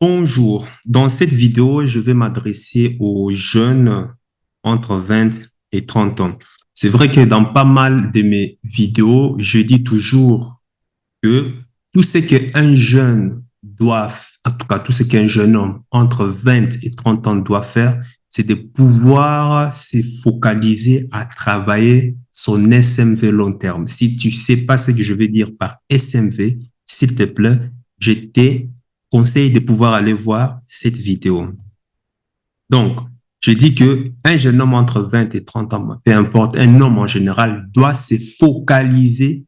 Bonjour, dans cette vidéo, je vais m'adresser aux jeunes entre 20 et 30 ans. C'est vrai que dans pas mal de mes vidéos, je dis toujours que tout ce qu'un jeune doit, en tout cas tout ce qu'un jeune homme entre 20 et 30 ans doit faire, c'est de pouvoir se focaliser à travailler son SMV long terme. Si tu sais pas ce que je veux dire par SMV, s'il te plaît, je te conseille de pouvoir aller voir cette vidéo. Donc, je dis que un jeune homme entre 20 et 30 ans, peu importe, un homme en général doit se focaliser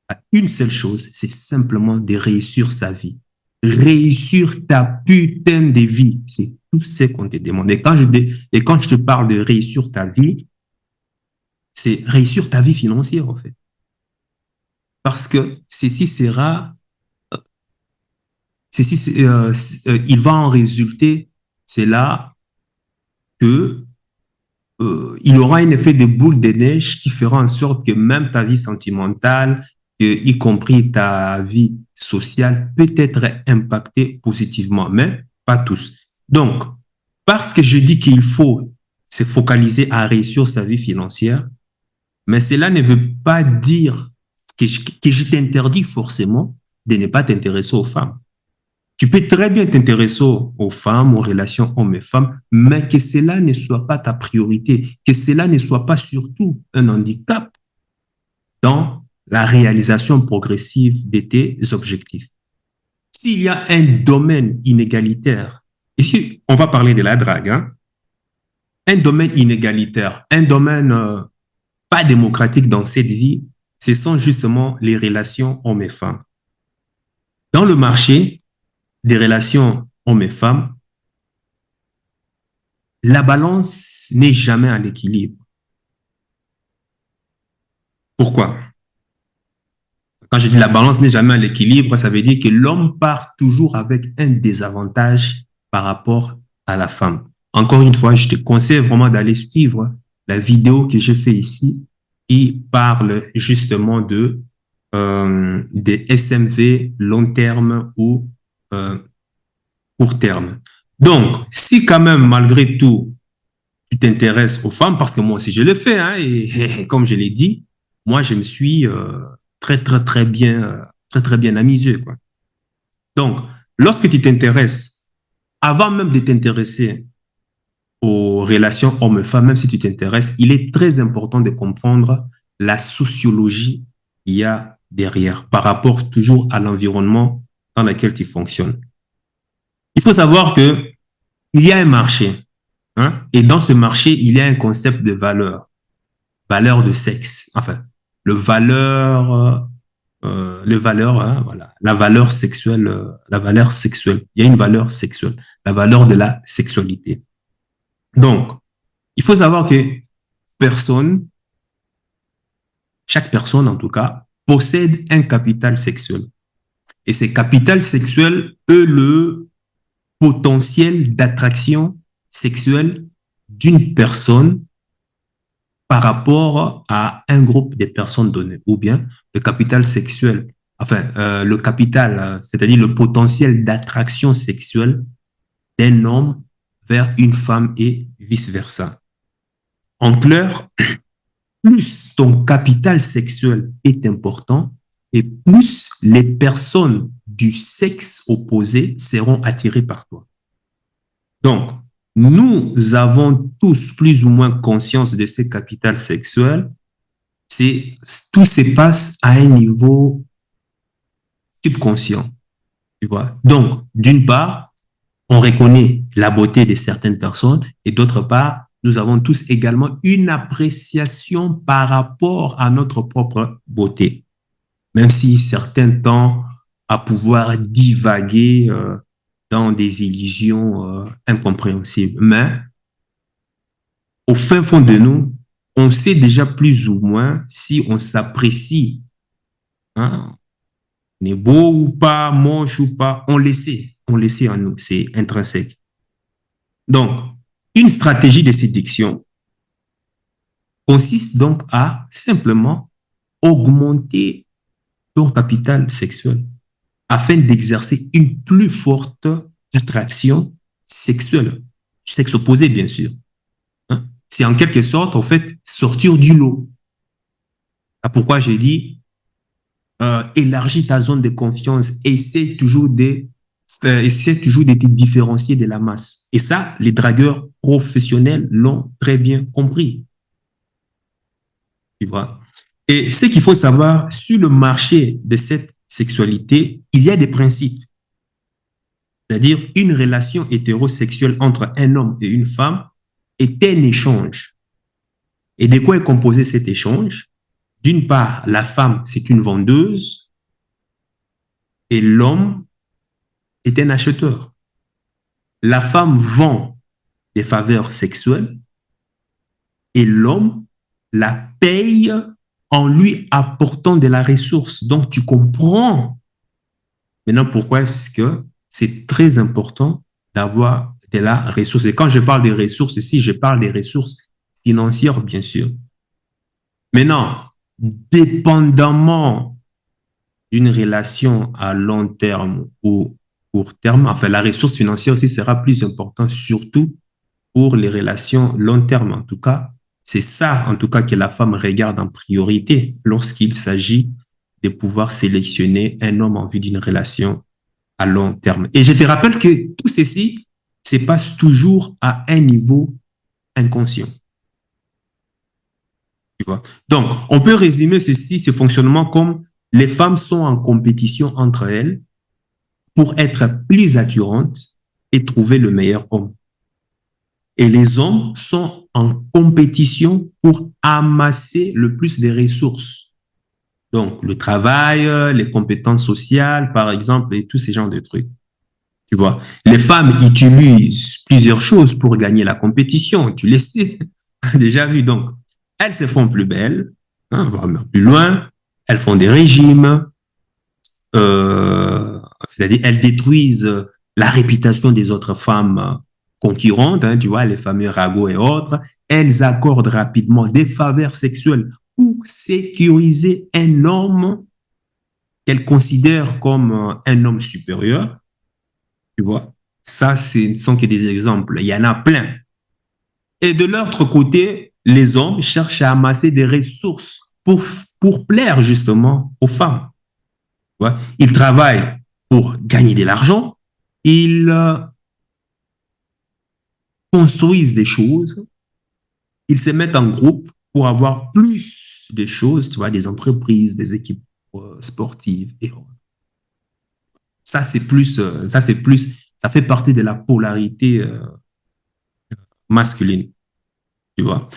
à une seule chose, c'est simplement de réussir sa vie. Réussir ta putain de vie. C'est tout ce qu'on te demande. Et quand je te parle de réussir ta vie, c'est réussir ta vie financière, en fait. Parce que il va en résulter, c'est là que il aura un effet de boule de neige qui fera en sorte que même ta vie sentimentale, y compris ta vie sociale, peut être impactée positivement, mais pas tous. Donc, parce que je dis qu'il faut se focaliser à réussir sa vie financière, mais cela ne veut pas dire que je t'interdis forcément de ne pas t'intéresser aux femmes. Tu peux très bien t'intéresser aux femmes, aux relations hommes et femmes, mais que cela ne soit pas ta priorité, que cela ne soit pas surtout un handicap dans la réalisation progressive de tes objectifs. S'il y a un domaine inégalitaire, ici on va parler de la drague, hein, un domaine inégalitaire, un domaine pas démocratique dans cette vie, ce sont justement les relations hommes et femmes. Dans le marché des relations hommes et femmes, la balance n'est jamais à l'équilibre. Pourquoi? Quand je dis la balance n'est jamais à l'équilibre, ça veut dire que l'homme part toujours avec un désavantage par rapport à la femme. Encore une fois, je te conseille vraiment d'aller suivre la vidéo que j'ai fait ici qui parle justement des SMV long terme ou euh, court terme. Donc, si quand même, malgré tout, tu t'intéresses aux femmes, parce que moi aussi je le fais, hein, et comme je l'ai dit, moi je me suis très bien amusé, quoi. Donc, lorsque tu t'intéresses, avant même de t'intéresser aux relations hommes-femmes, même si tu t'intéresses, il est très important de comprendre la sociologie qu'il y a derrière par rapport toujours à l'environnement dans lequel tu fonctionnes. Il faut savoir que il y a un marché, hein, et dans ce marché, il y a un concept de valeur. Valeur de sexe, enfin, le valeur, hein, voilà, la valeur sexuelle. Il y a une valeur sexuelle, la valeur de la sexualité. Donc, il faut savoir que personne, chaque personne en tout cas, possède un capital sexuel. Et ce capital sexuel est le potentiel d'attraction sexuelle d'une personne par rapport à un groupe de personnes données, ou bien le capital sexuel, enfin, le capital, c'est-à-dire le potentiel d'attraction sexuelle d'un homme vers une femme et vice-versa. En clair, plus ton capital sexuel est important et plus les personnes du sexe opposé seront attirées par toi. Donc, nous avons tous plus ou moins conscience de ce capital sexuel. Tout se passe à un niveau subconscient, tu vois. Donc, d'une part, on reconnaît la beauté de certaines personnes et d'autre part, nous avons tous également une appréciation par rapport à notre propre beauté, même si certains tendent à pouvoir divaguer dans des illusions incompréhensibles. Mais au fin fond de nous, on sait déjà plus ou moins si on s'apprécie, hein, on est beau ou pas, moche ou pas, on le sait en nous, c'est intrinsèque. Donc, une stratégie de séduction consiste donc à simplement augmenter ton capital sexuel afin d'exercer une plus forte d'attraction sexuelle, sexe opposé, bien sûr. Hein? C'est en quelque sorte, en fait, sortir du lot. Ah, pourquoi j'ai dit élargis ta zone de confiance, essaie toujours de te différencier de la masse. Et ça, les dragueurs professionnels l'ont très bien compris. Tu vois? Et ce qu'il faut savoir, sur le marché de cette sexualité, il y a des principes. C'est-à-dire, une relation hétérosexuelle entre un homme et une femme est un échange. Et de quoi est composé cet échange? D'une part, la femme, c'est une vendeuse et l'homme est un acheteur. La femme vend des faveurs sexuelles et l'homme la paye en lui apportant de la ressource. Donc, tu comprends maintenant pourquoi est-ce que c'est très important d'avoir de la ressource. Et quand je parle des ressources ici, je parle des ressources financières, bien sûr. Maintenant, dépendamment d'une relation à long terme ou court terme, enfin, la ressource financière aussi sera plus importante, surtout pour les relations long terme. En tout cas, c'est ça, en tout cas, que la femme regarde en priorité lorsqu'il s'agit de pouvoir sélectionner un homme en vue d'une relation à long terme. Et je te rappelle que tout ceci se passe toujours à un niveau inconscient. Tu vois? Donc, on peut résumer ceci, ce fonctionnement comme les femmes sont en compétition entre elles pour être plus attirantes et trouver le meilleur homme. Et les hommes sont en compétition pour amasser le plus de ressources. Donc, le travail, les compétences sociales, par exemple, et tous ces genres de trucs. Tu vois, les femmes utilisent plusieurs choses pour gagner la compétition. Tu les sais, déjà vu. Donc, elles se font plus belles, hein, voire plus loin. Elles font des régimes, c'est-à-dire elles détruisent la réputation des autres femmes concurrentes, hein, tu vois, les fameux ragots et autres. Elles accordent rapidement des faveurs sexuelles pour sécuriser un homme qu'elles considèrent comme un homme supérieur. Tu vois, ça, ce ne sont que des exemples. Il y en a plein. Et de l'autre côté, les hommes cherchent à amasser des ressources pour plaire justement aux femmes. Tu vois, ils travaillent pour gagner de l'argent, ils construisent des choses, ils se mettent en groupe pour avoir plus de choses, tu vois, des entreprises, des équipes sportives et autres. Ça fait partie de la polarité masculine, tu vois.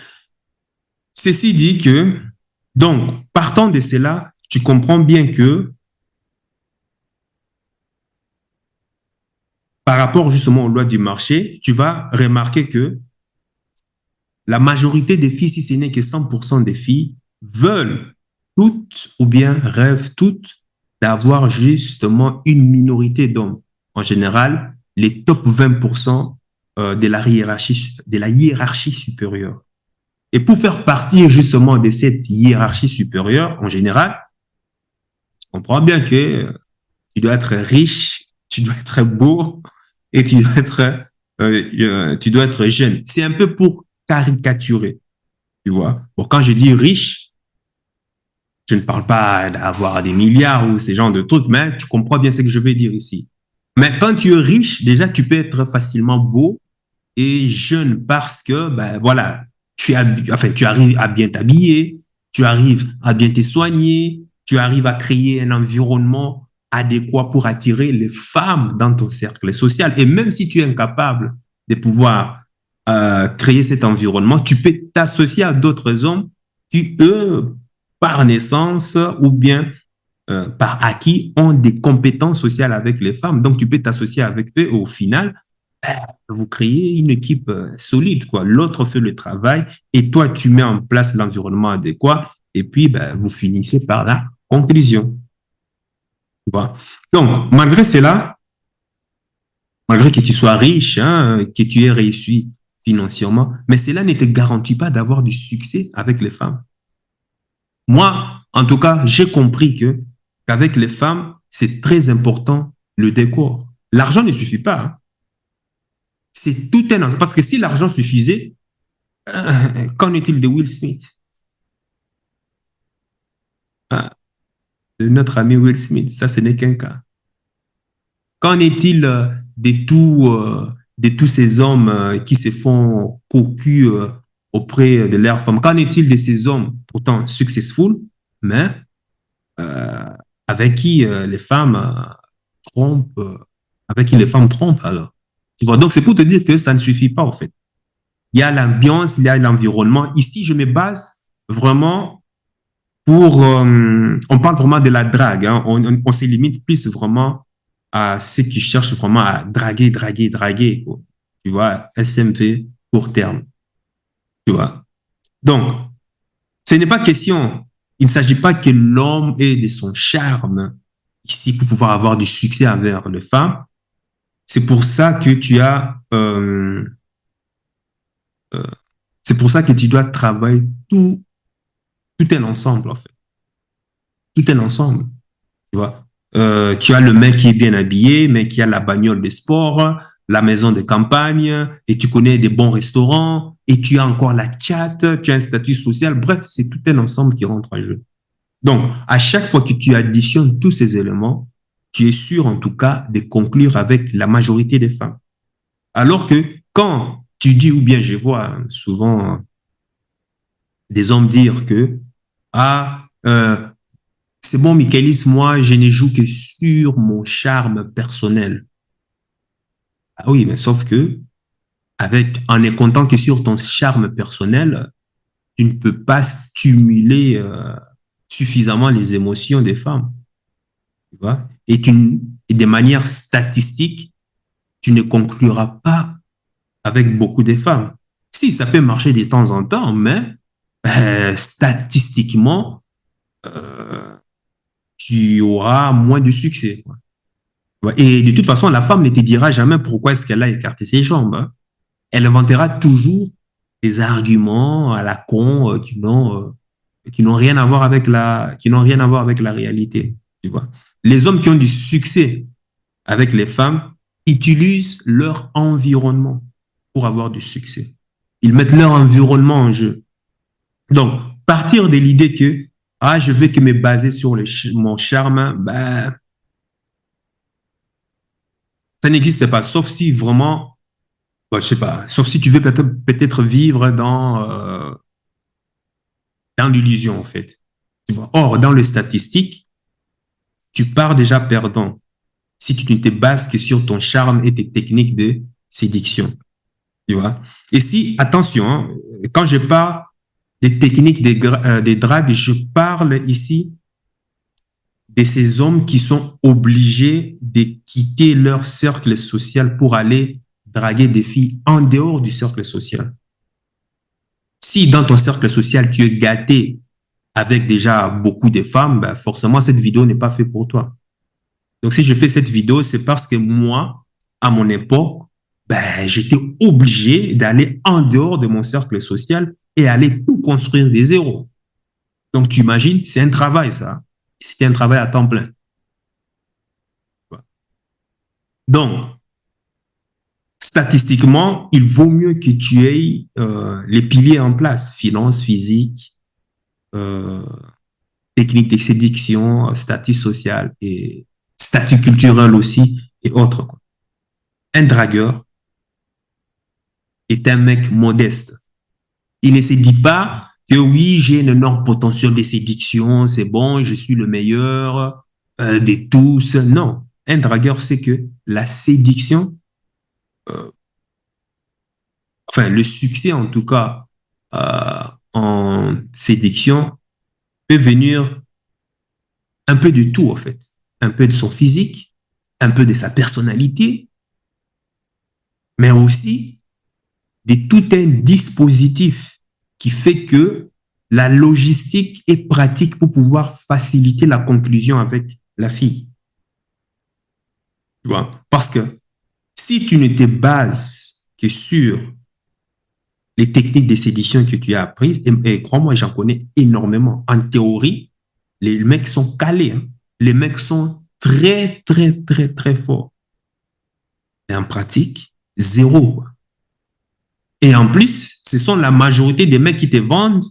Ceci dit que, donc, partant de cela, tu comprends bien que par rapport justement aux lois du marché, tu vas remarquer que la majorité des filles, si ce n'est que 100% des filles, veulent toutes ou bien rêvent toutes d'avoir justement une minorité d'hommes. En général, les top 20% de la hiérarchie supérieure. Et pour faire partie justement de cette hiérarchie supérieure, en général, on comprend bien que tu dois être riche, tu dois être beau et tu dois être jeune. C'est un peu pour caricaturer, tu vois. Bon, quand je dis riche, je ne parle pas d'avoir des milliards ou ces genres de trucs, mais tu comprends bien ce que je veux dire ici. Mais quand tu es riche, déjà, tu peux être facilement beau et jeune parce que, ben voilà, tu arrives à bien t'habiller, tu arrives à bien te soigner, tu arrives à créer un environnement adéquat pour attirer les femmes dans ton cercle social. Et même si tu es incapable de pouvoir créer cet environnement, tu peux t'associer à d'autres hommes qui, eux, par naissance ou bien par acquis, ont des compétences sociales avec les femmes. Donc, tu peux t'associer avec eux et au final, vous créez une équipe solide, quoi. L'autre fait le travail et toi, tu mets en place l'environnement adéquat et puis vous finissez par la conclusion. Voilà. Donc, malgré cela, malgré que tu sois riche, hein, que tu aies réussi financièrement, mais cela ne te garantit pas d'avoir du succès avec les femmes. Moi, en tout cas, j'ai compris qu'avec les femmes, c'est très important le décor. L'argent ne suffit pas. Hein. C'est tout un ensemble. Parce que si l'argent suffisait, qu'en est-il de Will Smith? Ah, de notre ami Will Smith, ça, ce n'est qu'un cas. Qu'en est-il de tous ces hommes qui se font cocu auprès de leurs femmes? Qu'en est-il de ces hommes pourtant successful, mais euh, avec qui les femmes trompent, avec qui les femmes trompent alors? Tu vois, donc c'est pour te dire que ça ne suffit pas en fait. Il y a l'ambiance, il y a l'environnement. Ici, je me base vraiment pour, on parle vraiment de la drague, hein. On se limite plus vraiment à ceux qui cherchent vraiment à draguer, draguer, draguer, quoi. Tu vois, SMP, court terme, tu vois. Donc, ce n'est pas question, il ne s'agit pas que l'homme ait de son charme ici pour pouvoir avoir du succès envers les femmes. C'est pour ça que tu as, euh, c'est pour ça que tu dois travailler tout un ensemble, en fait. Tout un ensemble. Tu vois. Tu as le mec qui est bien habillé, mais qui a la bagnole de sport, la maison de campagne, et tu connais des bons restaurants, et tu as encore la chat, tu as un statut social. Bref, c'est tout un ensemble qui rentre en jeu. Donc, à chaque fois que tu additionnes tous ces éléments, tu es sûr, en tout cas, de conclure avec la majorité des femmes. Alors que quand tu dis, ou bien je vois souvent des hommes dire que, ah, c'est bon, Michaelis, moi, je ne joue que sur mon charme personnel. Ah oui, mais sauf que, en ne comptant que sur ton charme personnel, tu ne peux pas stimuler suffisamment les émotions des femmes. Tu vois? Et de manière statistique, tu ne concluras pas avec beaucoup de femmes. Si, ça peut marcher de temps en temps, mais statistiquement, euh, tu auras moins de succès, quoi. Ouais. Et de toute façon, la femme ne te dira jamais pourquoi est-ce qu'elle a écarté ses jambes, hein. Elle inventera toujours des arguments à la con qui n'ont rien à voir avec qui n'ont rien à voir avec la réalité. Tu vois. Les hommes qui ont du succès avec les femmes utilisent leur environnement pour avoir du succès. Ils mettent leur environnement en jeu. Donc, partir de l'idée que ah, je vais que me baser sur mon charme, ben, ça n'existe pas, sauf si vraiment, bon, je sais pas, sauf si tu veux peut-être vivre dans l'illusion, en fait. Tu vois. Or, dans les statistiques, tu pars déjà perdant si tu ne te bases que sur ton charme et tes techniques de séduction. Tu vois. Et si, attention, hein, quand je parle des techniques des dragues, je parle ici de ces hommes qui sont obligés de quitter leur cercle social pour aller draguer des filles en dehors du cercle social. Si dans ton cercle social, tu es gâté avec déjà beaucoup de femmes, ben forcément, cette vidéo n'est pas faite pour toi. Donc, si je fais cette vidéo, c'est parce que moi, à mon époque, ben, j'étais obligé d'aller en dehors de mon cercle social et aller tout construire des zéros. Donc, tu imagines, c'est un travail, ça. C'était un travail à temps plein. Donc, statistiquement, il vaut mieux que tu aies les piliers en place, finance, physique, euh, technique de séduction, statut social et statut culturel aussi et autres, quoi. Un dragueur est un mec modeste. Il ne se dit pas que oui, j'ai un énorme potentiel de séduction, c'est bon, je suis le meilleur de tous. Non, un dragueur sait que la séduction, euh, enfin le succès en tout cas en séduction peut venir un peu de tout en fait, un peu de son physique, un peu de sa personnalité, mais aussi de tout un dispositif qui fait que la logistique est pratique pour pouvoir faciliter la conclusion avec la fille. Tu vois? Parce que si tu ne te bases que sur les techniques de séduction que tu as apprises, et crois-moi, j'en connais énormément. En théorie, les mecs sont calés, hein. Les mecs sont très, très, très, très forts. Et en pratique, zéro, quoi. Et en plus, ce sont la majorité des mecs qui te vendent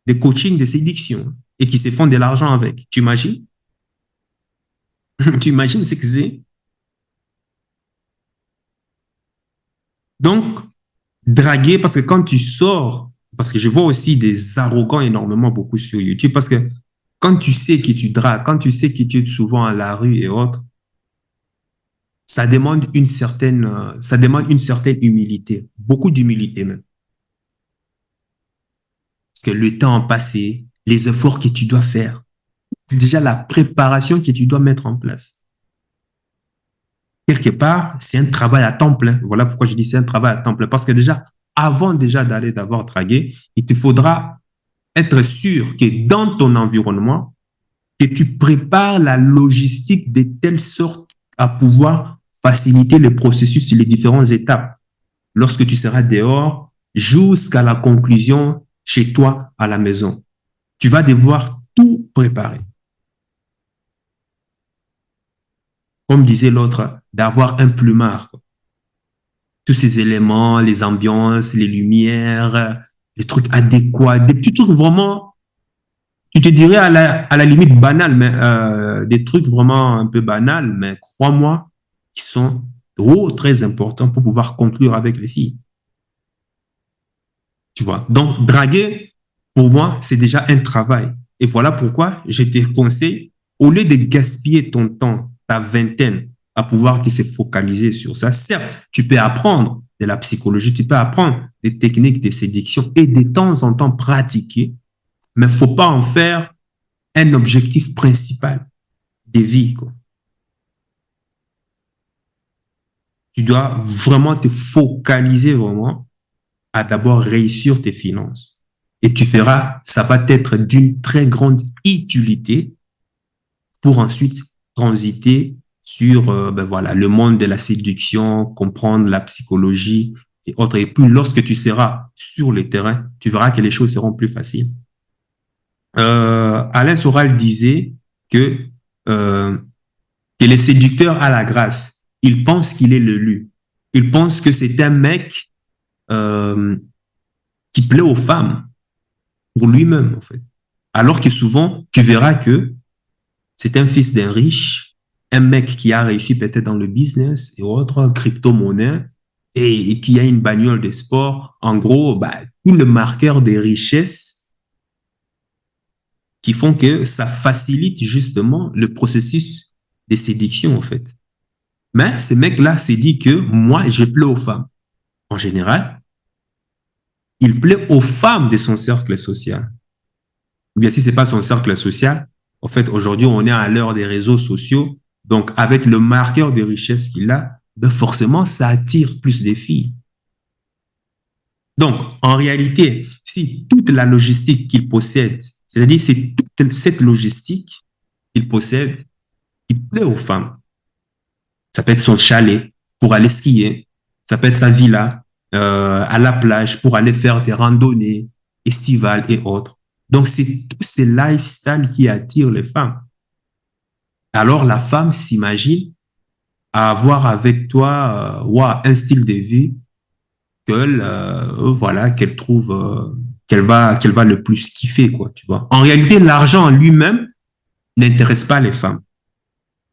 des coachings de séduction et qui se font de l'argent avec. Tu imagines? Tu imagines ce que c'est? Donc, draguer, parce que quand tu sors, parce que je vois aussi des arrogants énormément beaucoup sur YouTube, parce que quand tu sais que tu dragues, quand tu sais que tu es souvent à la rue et autres, ça demande une certaine humilité, beaucoup d'humilité même. Parce que le temps passé, les efforts que tu dois faire, déjà la préparation que tu dois mettre en place. Quelque part, c'est un travail à temps plein. Voilà pourquoi je dis c'est un travail à temps plein. Parce que déjà, avant déjà d'aller d'avoir dragué, il te faudra être sûr que dans ton environnement, que tu prépares la logistique de telle sorte à pouvoir faciliter le processus sur les différentes étapes. Lorsque tu seras dehors, jusqu'à la conclusion chez toi à la maison. Tu vas devoir tout préparer. Comme disait l'autre, d'avoir un plumard. Tous ces éléments, les ambiances, les lumières, les trucs adéquats, des petits trucs vraiment, tu te dirais à la limite banal, mais des trucs vraiment un peu banals, mais crois-moi, qui sont très importants pour pouvoir conclure avec les filles. Tu vois. Donc, draguer, pour moi, c'est déjà un travail. Et voilà pourquoi je te conseille, au lieu de gaspiller ton temps, ta vingtaine, à pouvoir se focaliser sur ça, certes, tu peux apprendre de la psychologie, tu peux apprendre des techniques de séduction et de temps en temps pratiquer, mais il ne faut pas en faire un objectif principal de vie, quoi. Tu dois vraiment te focaliser vraiment à d'abord réussir tes finances. Et tu feras, ça va être d'une très grande utilité pour ensuite transiter sur voilà, le monde de la séduction, comprendre la psychologie et autres. Et puis, lorsque tu seras sur le terrain, tu verras que les choses seront plus faciles. Alain Soral disait que, euh, que les séducteurs à la grâce, il pense qu'il est l'élu. Il pense que c'est un mec euh, qui plaît aux femmes pour lui-même, en fait. Alors que souvent, tu verras que c'est un fils d'un riche, un mec qui a réussi peut-être dans le business et autres, crypto-monnaie, et qui a une bagnole de sport. En gros, bah, tout le marqueur des richesses qui font que ça facilite justement le processus de séduction, en fait. Mais ce mec-là s'est dit que moi, je plais aux femmes. En général, il plaît aux femmes de son cercle social. Ou bien si ce n'est pas son cercle social, en fait, aujourd'hui, on est à l'heure des réseaux sociaux. Donc, avec le marqueur de richesse qu'il a, ben forcément, ça attire plus de filles. Donc, en réalité, si toute la logistique qu'il possède, c'est-à-dire c'est toute cette logistique qu'il possède, il plaît aux femmes. Ça peut être son chalet pour aller skier, ça peut être sa villa à la plage pour aller faire des randonnées estivales et autres. Donc, c'est tous ces lifestyles qui attirent les femmes. Alors, la femme s'imagine à avoir avec toi un style de vie voilà, qu'elle trouve, qu'elle va le plus kiffer, quoi, tu vois. En réalité, l'argent en lui-même n'intéresse pas les femmes.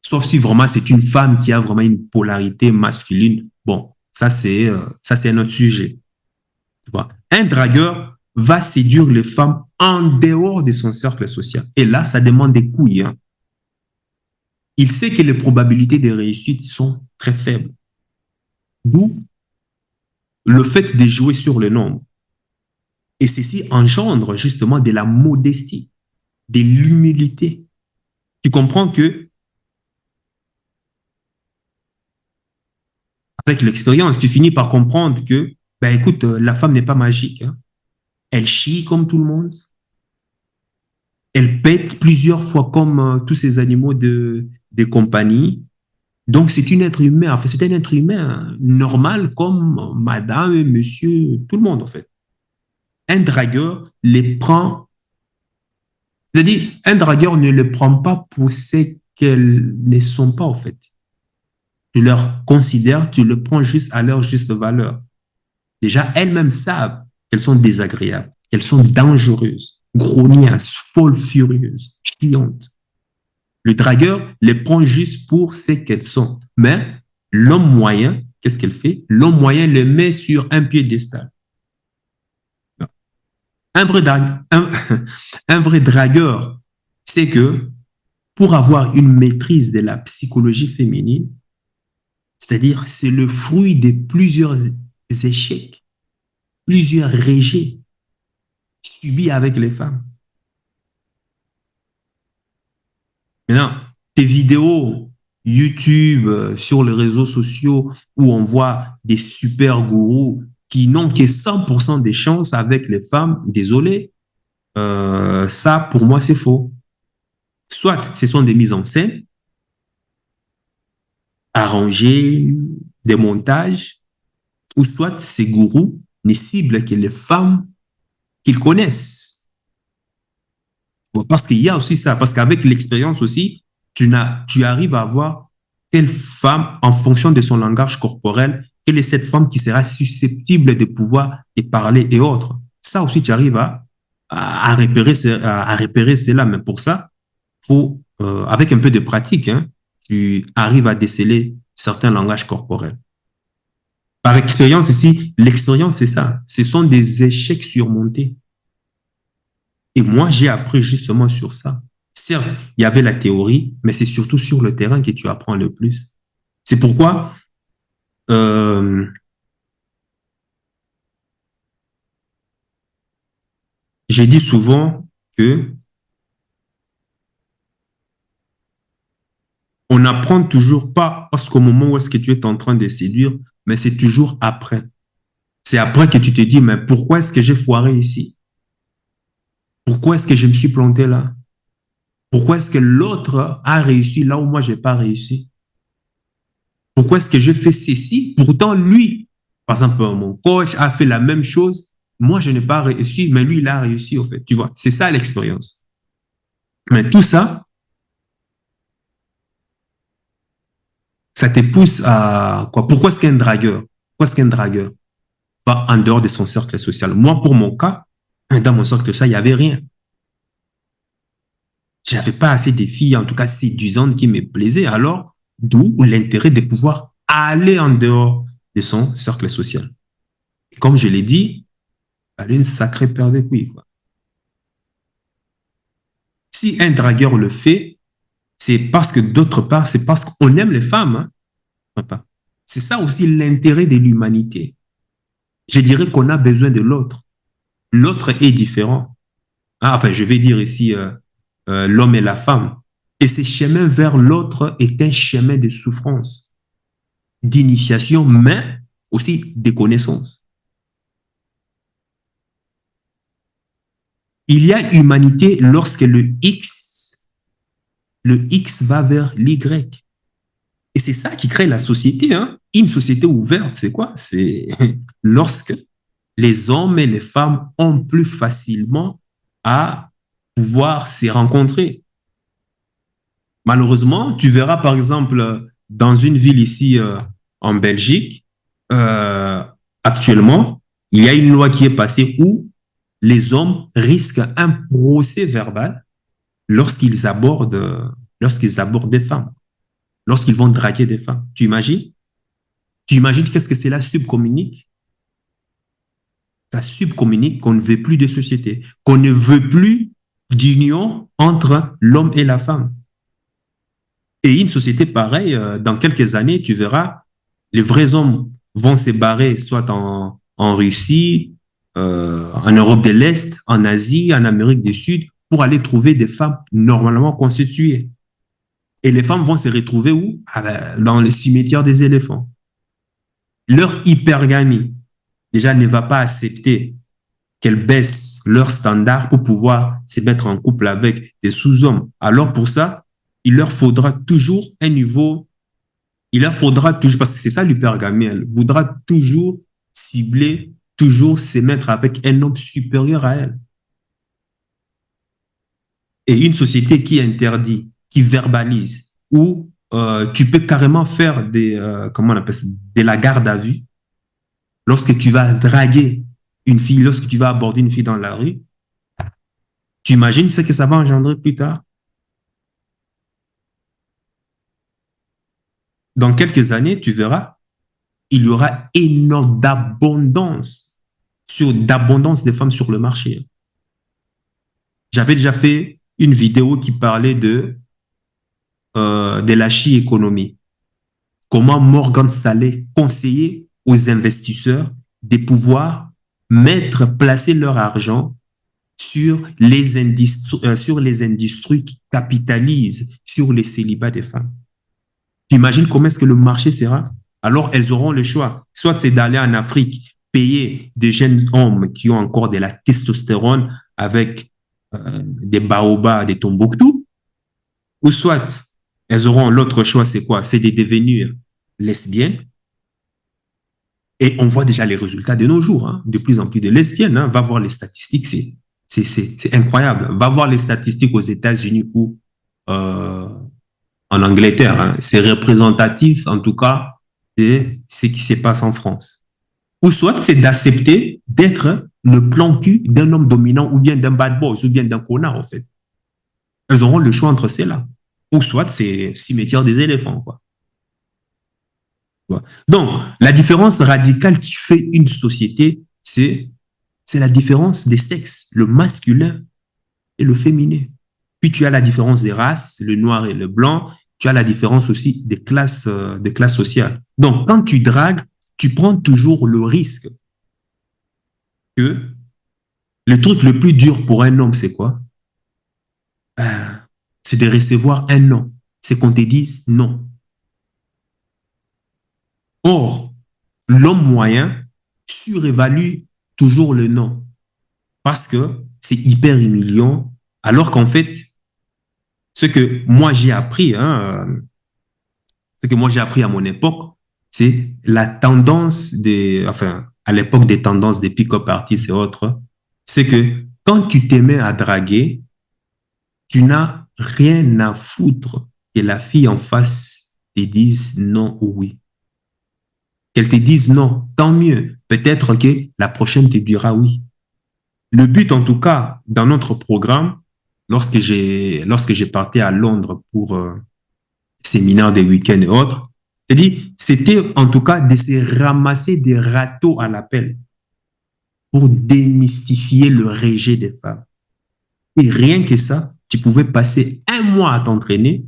Sauf si vraiment c'est une femme qui a vraiment une polarité masculine. Bon, ça c'est un autre sujet. Tu vois. Un dragueur va séduire les femmes en dehors de son cercle social. Et là, ça demande des couilles, hein. Il sait que les probabilités de réussite sont très faibles. D'où le fait de jouer sur le nombre. Et ceci engendre justement de la modestie, de l'humilité. Tu comprends que avec l'expérience, tu finis par comprendre que, ben écoute, la femme n'est pas magique, hein. Elle chie comme tout le monde. Elle pète plusieurs fois comme tous ces animaux de compagnie. Donc, c'est un être humain. Enfin, c'est un être humain normal comme madame et monsieur, tout le monde, en fait. Un dragueur les prend, c'est-à-dire, un dragueur ne les prend pas pour ce qu'elles ne sont pas, en fait. tu leur considères, tu le prends juste à leur juste valeur. Déjà, elles-mêmes savent qu'elles sont désagréables, qu'elles sont dangereuses, grognasses, folles, furieuses, chiantes. Le dragueur les prend juste pour ce qu'elles sont. Mais l'homme moyen, qu'est-ce qu'elle fait? L'homme moyen les met sur un piédestal. Un vrai, un vrai dragueur, c'est que pour avoir une maîtrise de la psychologie féminine, c'est-à-dire c'est le fruit de plusieurs échecs, plusieurs rejets subis avec les femmes. Maintenant, tes vidéos YouTube, sur les réseaux sociaux, où on voit des super gourous qui n'ont que 100% des chances avec les femmes, désolé, ça, pour moi, c'est faux. Soit ce sont des mises en scène, arrangées, des montages, ou soit ces gourous ne ciblent que les femmes qu'ils connaissent. Parce qu'il y a aussi ça, parce qu'avec l'expérience aussi, tu arrives à voir quelle femme, en fonction de son langage corporel, quelle est cette femme qui sera susceptible de pouvoir te parler et autres. Ça aussi, tu arrives à repérer cela. Mais pour ça, faut, avec un peu de pratique, hein, tu arrives à déceler certains langages corporels. Par expérience ici, l'expérience, c'est ça. Ce sont des échecs surmontés. Et moi, j'ai appris justement sur ça. Certes, il y avait la théorie, mais c'est surtout sur le terrain que tu apprends le plus. C'est pourquoi euh, j'ai dit souvent que on n'apprend toujours pas parce qu'au moment où est-ce que tu es en train de séduire, mais c'est toujours après. C'est après que tu te dis, mais pourquoi est-ce que j'ai foiré ici? Pourquoi est-ce que je me suis planté là? Pourquoi est-ce que l'autre a réussi là où moi, je n'ai pas réussi? Pourquoi est-ce que j'ai fait ceci? Pourtant, lui, par exemple, mon coach a fait la même chose. Moi, je n'ai pas réussi, mais lui, il a réussi, au fait. Tu vois, c'est ça l'expérience. Mais tout ça, ça te pousse à quoi? Pourquoi est-ce qu'un dragueur? Pourquoi est-ce qu'un dragueur va en dehors de son cercle social? Moi, pour mon cas, dans mon cercle social, il n'y avait rien. Je n'avais pas assez de filles, en tout cas séduisantes, qui me plaisaient. Alors, d'où l'intérêt de pouvoir aller en dehors de son cercle social. Et comme je l'ai dit, elle est une sacrée paire de couilles, quoi. Si un dragueur le fait, c'est parce que d'autre part, c'est parce qu'on aime les femmes. Hein. C'est ça aussi l'intérêt de l'humanité. Je dirais qu'on a besoin de l'autre. L'autre est différent. Ah, enfin, je vais dire ici l'homme et la femme. Et ce chemin vers l'autre est un chemin de souffrance, d'initiation, mais aussi de connaissance. Il y a humanité lorsque le X va vers l'Y. Et c'est ça qui crée la société. Hein. Une société ouverte, c'est quoi? C'est lorsque les hommes et les femmes ont plus facilement à pouvoir se rencontrer. Malheureusement, tu verras par exemple dans une ville ici en Belgique, euh, actuellement, il y a une loi qui est passée où les hommes risquent un procès verbal lorsqu'ils abordent des femmes, lorsqu'ils vont draguer des femmes. Tu imagines? Tu imagines qu'est-ce que cela subcommunique? Ça subcommunique qu'on ne veut plus de société, qu'on ne veut plus d'union entre l'homme et la femme. Et une société pareille, dans quelques années, tu verras, les vrais hommes vont se barrer soit en Russie, en Europe de l'Est, en Asie, en Amérique du Sud, pour aller trouver des femmes normalement constituées. Et les femmes vont se retrouver où? Ah ben, dans les cimetières des éléphants. Leur hypergamie, déjà, ne va pas accepter qu'elles baissent leurs standards pour pouvoir se mettre en couple avec des sous-hommes. Alors pour ça, il leur faudra toujours un niveau, il leur faudra toujours, parce que c'est ça l'hypergamie, elle voudra toujours cibler, toujours se mettre avec un homme supérieur à elle. Et une société qui interdit, qui verbalise, ou tu peux carrément faire comment on appelle ça, de la garde à vue. Lorsque tu vas draguer une fille, lorsque tu vas aborder une fille dans la rue, tu imagines ce que ça va engendrer plus tard? Dans quelques années, tu verras, il y aura énorme d'abondance de femmes sur le marché. J'avais déjà fait une vidéo qui parlait de la économie. Comment Morgan Stanley conseillait aux investisseurs de pouvoir placer leur argent sur les industries qui capitalisent sur les célibats des femmes. Tu imagines comment est-ce que le marché sera? Alors, elles auront le choix. Soit c'est d'aller en Afrique, payer des jeunes hommes qui ont encore de la testostérone avec des baobabs, des Tombouctou, ou soit elles auront l'autre choix, c'est quoi? C'est de devenir lesbiennes. Et on voit déjà les résultats de nos jours, hein. De plus en plus de lesbiennes, hein. Va voir les statistiques, c'est incroyable. Va voir les statistiques aux États-Unis ou en Angleterre, hein. C'est représentatif, en tout cas, de ce qui se passe en France. Ou soit c'est d'accepter d'être le plan cul d'un homme dominant ou bien d'un bad boy ou bien d'un connard, en fait. Elles auront le choix entre ceux-là. Ou soit c'est cimetière des éléphants, quoi. Donc, la différence radicale qui fait une société, c'est la différence des sexes, le masculin et le féminin. Puis tu as la différence des races, le noir et le blanc. Tu as la différence aussi des classes sociales. Donc, quand tu dragues, tu prends toujours le risque que le truc le plus dur pour un homme, c'est quoi? C'est de recevoir un non. C'est qu'on te dise non. Or, l'homme moyen surévalue toujours le non parce que c'est hyper humiliant, alors qu'en fait, ce que moi j'ai appris, hein, ce que moi j'ai appris à mon époque, c'est la tendance à l'époque des tendances des pick-up artists et autres, c'est que quand tu te mets à draguer, tu n'as rien à foutre que la fille en face te dise non ou oui. Qu'elle te dise non, tant mieux. Peut-être que la prochaine te dira oui. Le but, en tout cas, dans notre programme, lorsque j'ai parti à Londres pour séminaire des week-ends et autres, c'était en tout cas de se ramasser des râteaux à l'appel pour démystifier le rejet des femmes. Et rien que ça, tu pouvais passer un mois à t'entraîner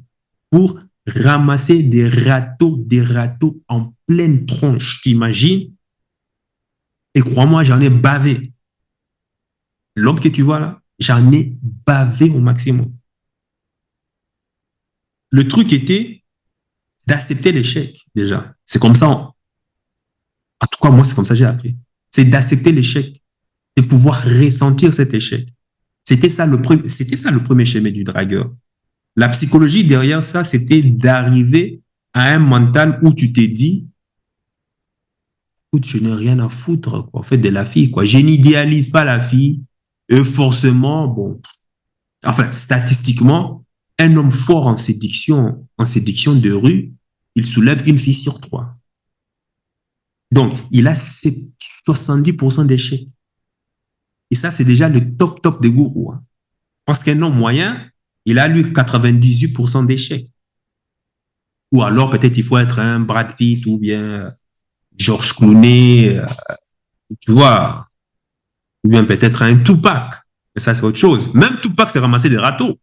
pour ramasser des râteaux en pleine tronche, t'imagines? Et crois-moi, j'en ai bavé. L'homme que tu vois là, j'en ai bavé au maximum. Le truc était d'accepter l'échec, déjà. C'est comme ça. En tout cas, moi, c'est comme ça que j'ai appris. C'est d'accepter l'échec, de pouvoir ressentir cet échec. C'était ça le premier chemin du dragueur. La psychologie derrière ça, c'était d'arriver à un mental où tu t'es dit, écoute, je n'ai rien à foutre, quoi, en fait, de la fille, quoi. Je n'idéalise pas la fille. Et forcément, bon, enfin, statistiquement, un homme fort en séduction de rue, il soulève une fille sur 3. Donc, il a 70% d'échecs. Et ça, c'est déjà le top des gourous, hein. Parce qu'un homme moyen, il a lui 98% d'échecs. Ou alors, peut-être, il faut être un Brad Pitt ou bien George Clooney, tu vois, ou bien peut-être un Tupac. Mais ça, c'est autre chose. Même Tupac s'est ramassé des râteaux.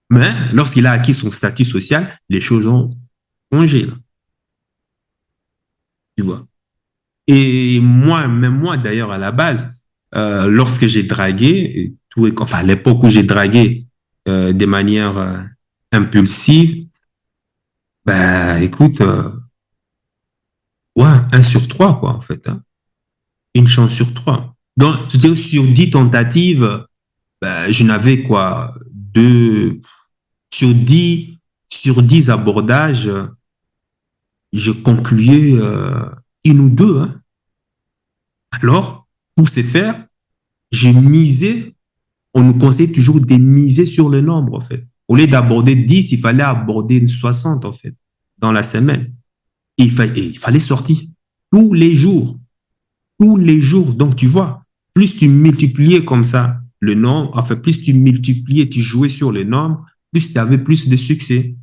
Mais lorsqu'il a acquis son statut social, les choses ont changé, là. Tu vois. Et même moi d'ailleurs, à la base, lorsque j'ai dragué, enfin, à l'époque où j'ai dragué de manière impulsive, ben, écoute, ouais, 1 sur 3, quoi, en fait, hein. Une chance sur 3. Donc, je dirais, sur 10 tentatives, ben, je n'avais quoi, sur dix abordages, je concluais une ou deux, hein. Alors, pour ce faire, j'ai misé, on nous conseille toujours de miser sur le nombre, en fait. Au lieu d'aborder 10, il fallait aborder une 60, en fait, dans la semaine. Et il fallait sortir tous les jours. Tous les jours. Donc, tu vois, plus tu multipliais comme ça le nombre, enfin, plus tu multipliais, tu jouais sur le nombre, plus tu avais plus de succès.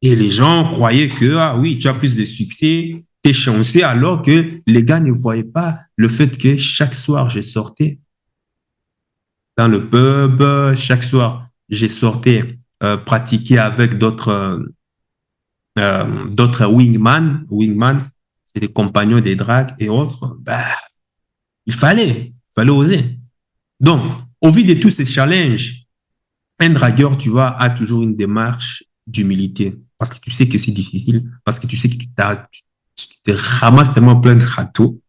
Et les gens croyaient que, ah oui, tu as plus de succès, t'es chanceux, alors que les gars ne voyaient pas le fait que chaque soir, je sortais dans le pub, chaque soir, je sortais pratiquer avec d'autres wingman. Wingman, c'est des compagnons des dragues et autres. Bah, il fallait oser. Donc, au vu de tous ces challenges, un dragueur, tu vois, a toujours une démarche d'humilité. Parce que tu sais que c'est difficile, parce que tu sais que tu te ramasses tellement plein de râteaux.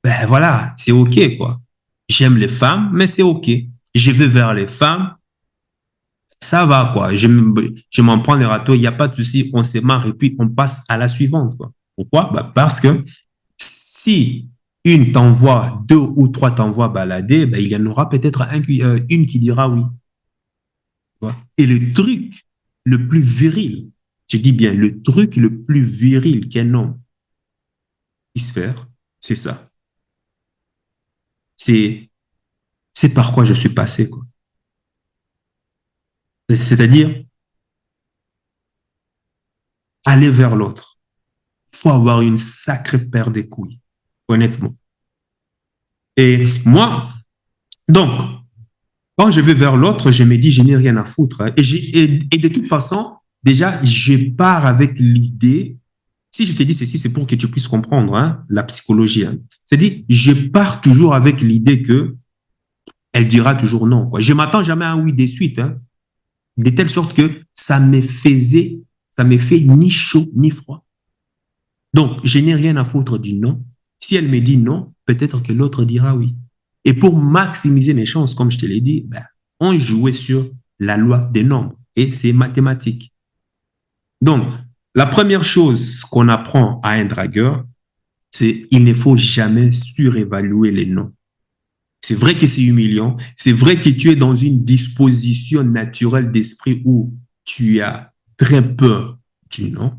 Ben voilà, c'est OK, quoi. J'aime les femmes, mais c'est OK. Je vais vers les femmes, ça va, quoi. Je m'en prends les râteaux, il n'y a pas de souci, on se marre et puis on passe à la suivante, quoi. Pourquoi? Ben parce que si une t'envoie, deux ou trois t'envoient balader, ben il y en aura peut-être une qui dira oui. Et le truc le plus viril, je dis bien le truc le plus viril qu'un homme puisse faire, c'est ça. C'est, c'est par quoi je suis passé, quoi. C'est-à-dire aller vers l'autre. Il faut avoir une sacrée paire de couilles, honnêtement. Et moi, donc, quand je vais vers l'autre, je me dis, je n'ai rien à foutre, hein. Et de toute façon, déjà, je pars avec l'idée. Si je te dis ceci, c'est pour que tu puisses comprendre, hein, la psychologie, hein. C'est-à-dire, je pars toujours avec l'idée que elle dira toujours non, quoi. Je m'attends jamais à un oui de suite, hein, de telle sorte que ça me fait ni chaud ni froid. Donc, je n'ai rien à foutre du non. Si elle me dit non, peut-être que l'autre dira oui. Et pour maximiser mes chances, comme je te l'ai dit, ben, on jouait sur la loi des nombres et c'est mathématique. Donc, la première chose qu'on apprend à un dragueur, c'est il ne faut jamais surévaluer les noms. C'est vrai que c'est humiliant. C'est vrai que tu es dans une disposition naturelle d'esprit où tu as très peur du non.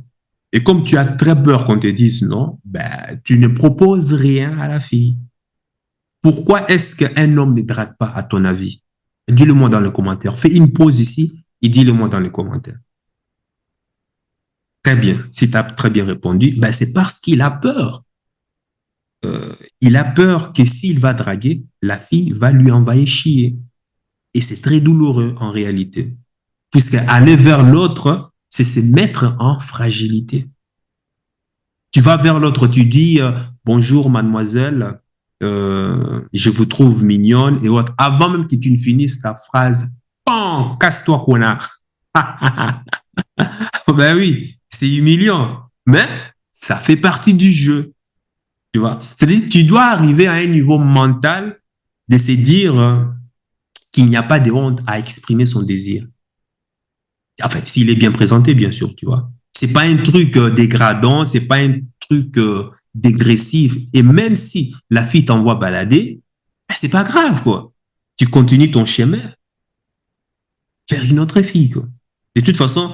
Et comme tu as très peur qu'on te dise non, ben, tu ne proposes rien à la fille. Pourquoi est-ce qu'un homme ne drague pas, à ton avis? Dis-le-moi dans les commentaires. Fais une pause ici et dis-le-moi dans les commentaires. Très bien. Si tu as très bien répondu, ben, c'est parce qu'il a peur. Il a peur que s'il va draguer, la fille va lui envoyer chier. Et c'est très douloureux en réalité. Puisque aller vers l'autre, c'est se mettre en fragilité. Tu vas vers l'autre, tu dis bonjour mademoiselle, je vous trouve mignonne et autres. Avant même que tu ne finisses ta phrase, pan, casse-toi connard. Ben oui, c'est humiliant, mais ça fait partie du jeu. Tu vois, c'est-à-dire tu dois arriver à un niveau mental de se dire qu'il n'y a pas de honte à exprimer son désir. Enfin, s'il est bien présenté, bien sûr, tu vois. C'est pas un truc dégradant, c'est pas un truc dégressif. Et même si la fille t'envoie balader, c'est pas grave, quoi. Tu continues ton chemin vers une autre fille, quoi. De toute façon,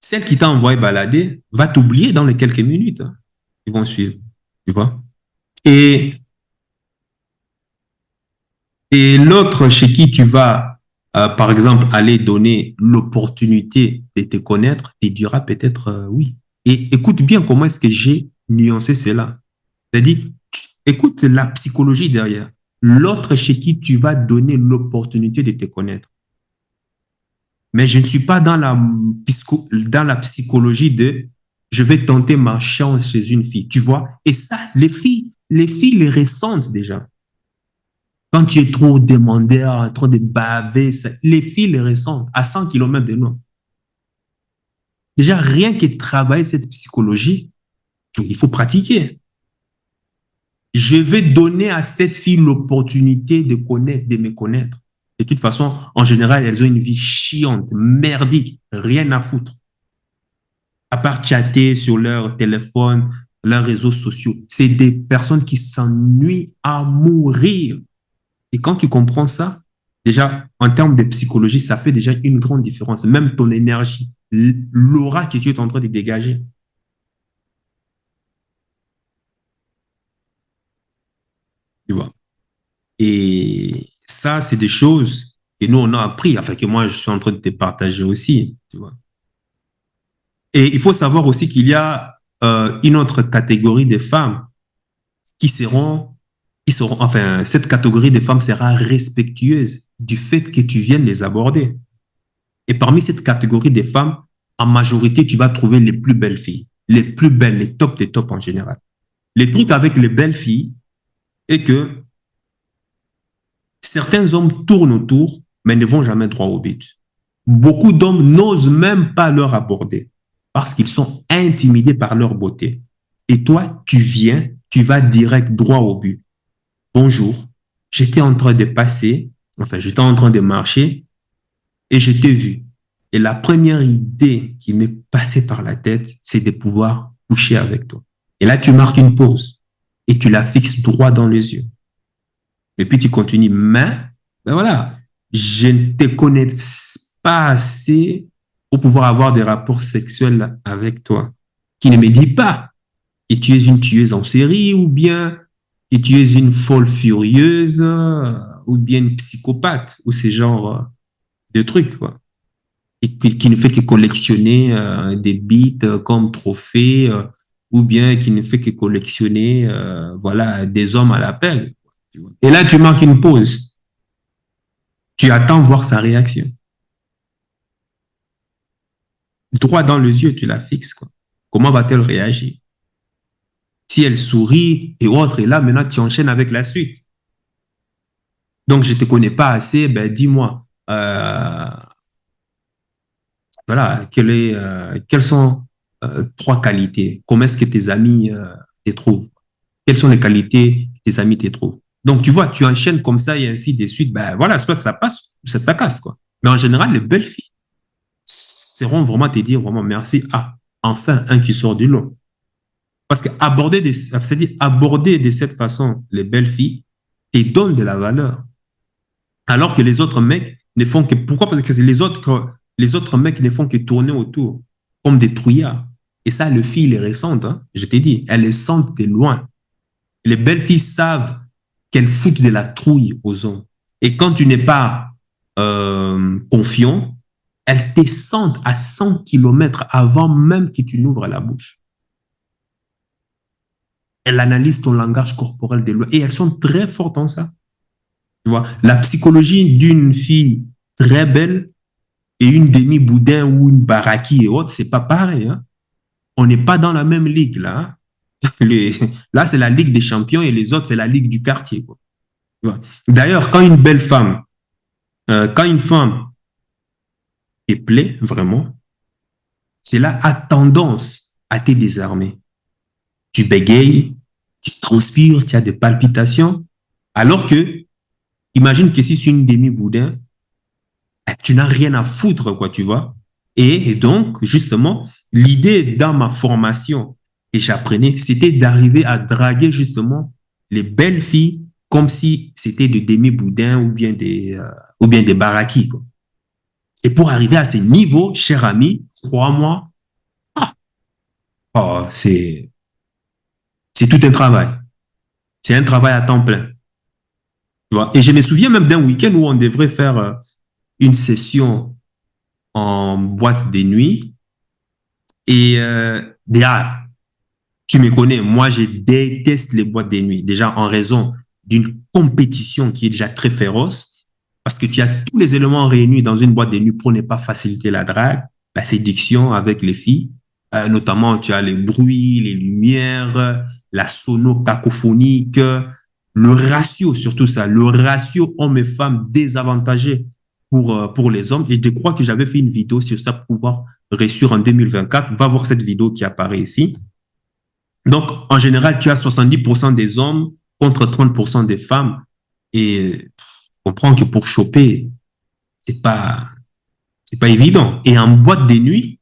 celle qui t'a envoyé balader va t'oublier dans les quelques minutes, hein. Ils vont suivre, tu vois. Et, et l'autre chez qui tu vas, par exemple, aller donner l'opportunité de te connaître, il dira peut-être oui. Et écoute bien comment est-ce que j'ai nuancé cela. C'est-à-dire, écoute la psychologie derrière. L'autre chez qui tu vas donner l'opportunité de te connaître. Mais je ne suis pas dans la psychologie de je vais tenter ma chance chez une fille, tu vois. Et ça, les filles les ressentent déjà. Quand tu es trop demandeur, trop de baver, les filles les ressentent à 100 km de nous. Déjà, rien que travailler cette psychologie, il faut pratiquer. Je vais donner à cette fille l'opportunité de connaître, de me connaître. De toute façon, en général, elles ont une vie chiante, merdique, rien à foutre. À part chatter sur leur téléphone, leurs réseaux sociaux. C'est des personnes qui s'ennuient à mourir. Et quand tu comprends ça, Déjà, en termes de psychologie, ça fait déjà une grande différence. Même ton énergie, l'aura que tu es en train de dégager. Tu vois. Et ça, c'est des choses que nous, on a appris, enfin que moi, je suis en train de te partager aussi. Tu vois. Et il faut savoir aussi qu'il y a une autre catégorie de femmes qui seront, enfin, cette catégorie de femmes sera respectueuse du fait que tu viennes les aborder. Et parmi cette catégorie de femmes, en majorité, tu vas trouver les plus belles filles, les plus belles, les tops des tops en général. Le truc avec les belles filles est que certains hommes tournent autour, mais ne vont jamais droit au but. Beaucoup d'hommes n'osent même pas leur aborder parce qu'ils sont intimidés par leur beauté. Et toi, tu viens, tu vas direct droit au but. Bonjour, j'étais en train de passer, enfin, j'étais en train de marcher et je t'ai vu. Et la première idée qui m'est passée par la tête, c'est de pouvoir coucher avec toi. Et là, tu marques une pause et tu la fixes droit dans les yeux. Et puis tu continues, mais ben voilà, je ne te connais pas assez pour pouvoir avoir des rapports sexuels avec toi. Qui ne me dit pas que tu es une tueuse en série ou bien que tu es une folle furieuse ou bien une psychopathe ou ces genres de trucs, quoi. Et qui ne fait que collectionner des bits comme trophée ou bien qui ne fait que collectionner voilà, des hommes à l'appel. Et là, tu marques une pause. Tu attends voir sa réaction. Droit dans les yeux, tu la fixes, quoi. Comment va-t-elle réagir? Si elle sourit et autres, et là, maintenant, tu enchaînes avec la suite. Donc, je ne te connais pas assez, ben, dis-moi, voilà, quelles sont trois qualités? Comment est-ce que tes amis te trouvent? Quelles sont les qualités que tes amis te trouvent? Donc, tu vois, tu enchaînes comme ça et ainsi de suite. Ben, voilà, soit ça passe, soit ça casse, quoi. Mais en général, les belles filles seront vraiment te dire vraiment merci. Ah, enfin, un qui sort du lot. Parce c'est-à-dire aborder de cette façon les belles filles te donne de la valeur. Alors que les autres mecs ne font que, pourquoi? Parce que les autres mecs ne font que tourner autour, comme des trouillards. Et ça, les filles les ressentent, hein, je t'ai dit, elles les sentent de loin. Les belles filles savent qu'elles foutent de la trouille aux hommes. Et quand tu n'es pas confiant, elles te sentent à 100 kilomètres avant même que tu n'ouvres la bouche. Elles analysent ton langage corporel de loin. Et elles sont très fortes en ça. Tu vois, la psychologie d'une fille très belle et une demi-boudin ou une baraki et autres, c'est pas pareil. Hein. On n'est pas dans la même ligue là. Hein. Là, c'est la Ligue des champions et les autres, c'est la Ligue du quartier. Quoi. D'ailleurs, quand une femme te plaît vraiment, c'est là a tendance à te désarmer. Tu bégayes, tu transpires, tu as des palpitations, alors que, imagine que si c'est une demi-boudin, tu n'as rien à foutre, quoi, tu vois. Et donc, justement, l'idée dans ma formation que j'apprenais, c'était d'arriver à draguer justement les belles filles comme si c'était des demi-boudins ou bien des barakis, quoi. Et pour arriver à ces niveaux, cher ami, crois-moi, ah, oh, c'est tout un travail. C'est un travail à temps plein. Tu vois. Et je me souviens même d'un week-end où on devrait faire une session en boîte de nuit. Et déjà, tu me connais, moi, je déteste les boîtes de nuit. Déjà, en raison d'une compétition qui est déjà très féroce, parce que tu as tous les éléments réunis dans une boîte de nuit pour ne pas faciliter la drague, la séduction avec les filles. Notamment, tu as les bruits, les lumières, la sono cacophonique, le ratio, surtout ça, le ratio hommes et femmes désavantagé pour les hommes. Et je crois que j'avais fait une vidéo sur ça pour pouvoir réussir en 2024. Va voir cette vidéo qui apparaît ici. Donc, en général, tu as 70% des hommes contre 30% des femmes. Et comprends que pour choper, c'est pas évident. Et en boîte de nuit,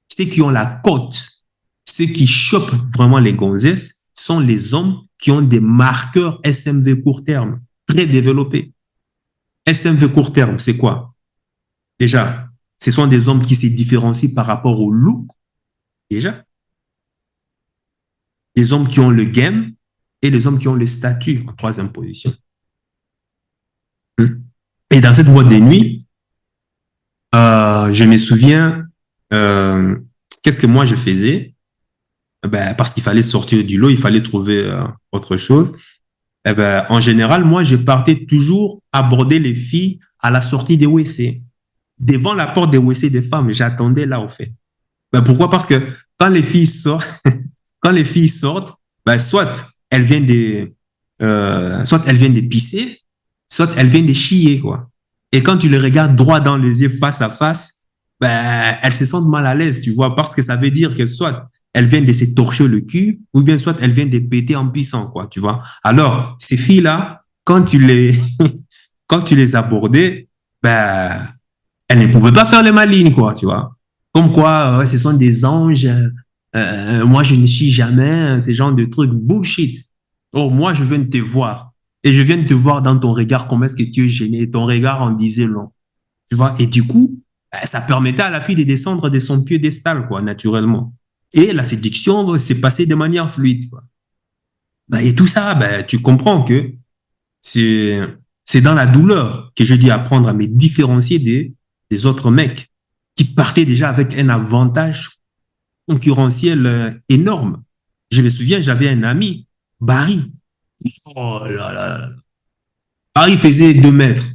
ceux qui ont la cote, ceux qui chopent vraiment les gonzesses, sont les hommes qui ont des marqueurs SMV court terme très développés. SMV court terme, c'est quoi? Déjà, ce sont des hommes qui se différencient par rapport au look, déjà. Les hommes qui ont le game et les hommes qui ont le statut en troisième position. Et dans cette boîte de nuit, je me souviens, qu'est-ce que moi je faisais? Ben, parce qu'il fallait sortir du lot, il fallait trouver autre chose. Eh ben, en général, moi, je partais toujours aborder les filles à la sortie des WC. Devant la porte des WC des femmes, j'attendais là, au fait. Ben, pourquoi? Parce que quand les filles sortent, quand les filles sortent, ben, soit elles viennent de pisser, soit elles viennent de chier, quoi. Et quand tu les regardes droit dans les yeux, face à face, ben, elles se sentent mal à l'aise, tu vois, parce que ça veut dire que soit elles viennent de se torcher le cul, ou bien soit elles viennent de péter en pissant, quoi, tu vois. Alors, ces filles-là, quand tu les abordais, ben, elles ne pouvaient pas faire les malines, quoi, tu vois. Comme quoi, ce sont des anges, moi je ne chie jamais, ce genre de trucs bullshit. Oh, moi je viens de te voir. Et je viens de te voir dans ton regard, comment est-ce que tu es gêné. Ton regard en disait long. Tu vois, et du coup, ça permettait à la fille de descendre de son piédestal, quoi, naturellement. Et la séduction s'est passée de manière fluide, quoi. Ben, et tout ça, ben, tu comprends que c'est, c'est dans la douleur que j'ai dû apprendre à me différencier des autres mecs qui partaient déjà avec un avantage concurrentiel énorme. Je me souviens, j'avais un ami, Barry. Oh là là. Barry faisait 2 mètres.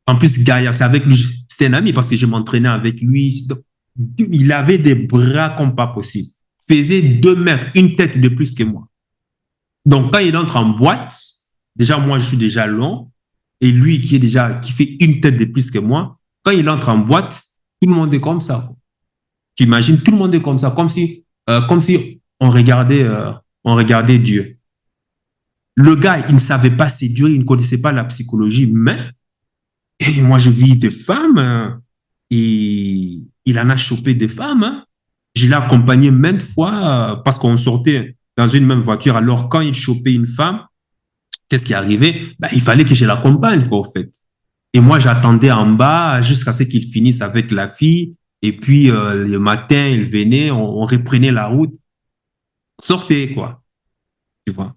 En plus, Gaïa, c'est avec lui. C'était un ami parce que je m'entraînais avec lui. Donc, il avait des bras comme pas possible. Faisait 2 mètres, une tête de plus que moi. Donc, quand il entre en boîte, déjà, moi, je suis déjà long. Et lui, qui fait une tête de plus que moi, quand il entre en boîte, tout le monde est comme ça. Tu imagines, tout le monde est comme ça, comme si on regardait Dieu. Le gars, il ne savait pas séduire, il ne connaissait pas la psychologie, mais et moi, je vis des femmes, et il en a chopé des femmes. Hein. Je l'ai accompagné maintes fois parce qu'on sortait dans une même voiture. Alors, quand il chopait une femme, qu'est-ce qui arrivait? Ben, il fallait que je l'accompagne, quoi, en fait. Et moi, j'attendais en bas jusqu'à ce qu'il finisse avec la fille. Et puis, le matin, il venait, on reprenait la route. Sortez, quoi. Tu vois.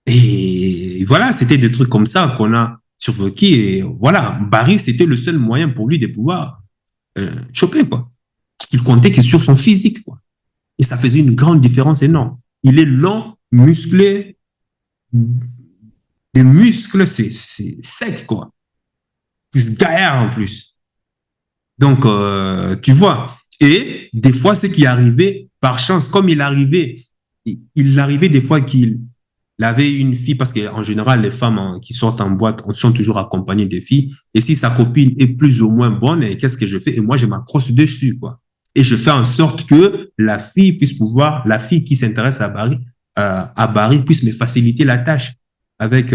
Et voilà, c'était des trucs comme ça qu'on a survécu. Et voilà, Barry, c'était le seul moyen pour lui de pouvoir choper, quoi. Parce qu'il comptait que sur son physique, quoi. Et ça faisait une grande différence énorme. Il est long, musclé, des muscles, c'est sec, quoi. Plus gaillard en plus. Donc, tu vois. Et des fois, ce qui arrivait, par chance, comme il arrivait des fois qu'il avait une fille, parce qu'en général, les femmes qui sortent en boîte sont toujours accompagnées de filles. Et si sa copine est plus ou moins bonne, qu'est-ce que je fais? Et moi, je m'accroche dessus, quoi. Et je fais en sorte que la fille qui s'intéresse à Barry puisse me faciliter la tâche avec,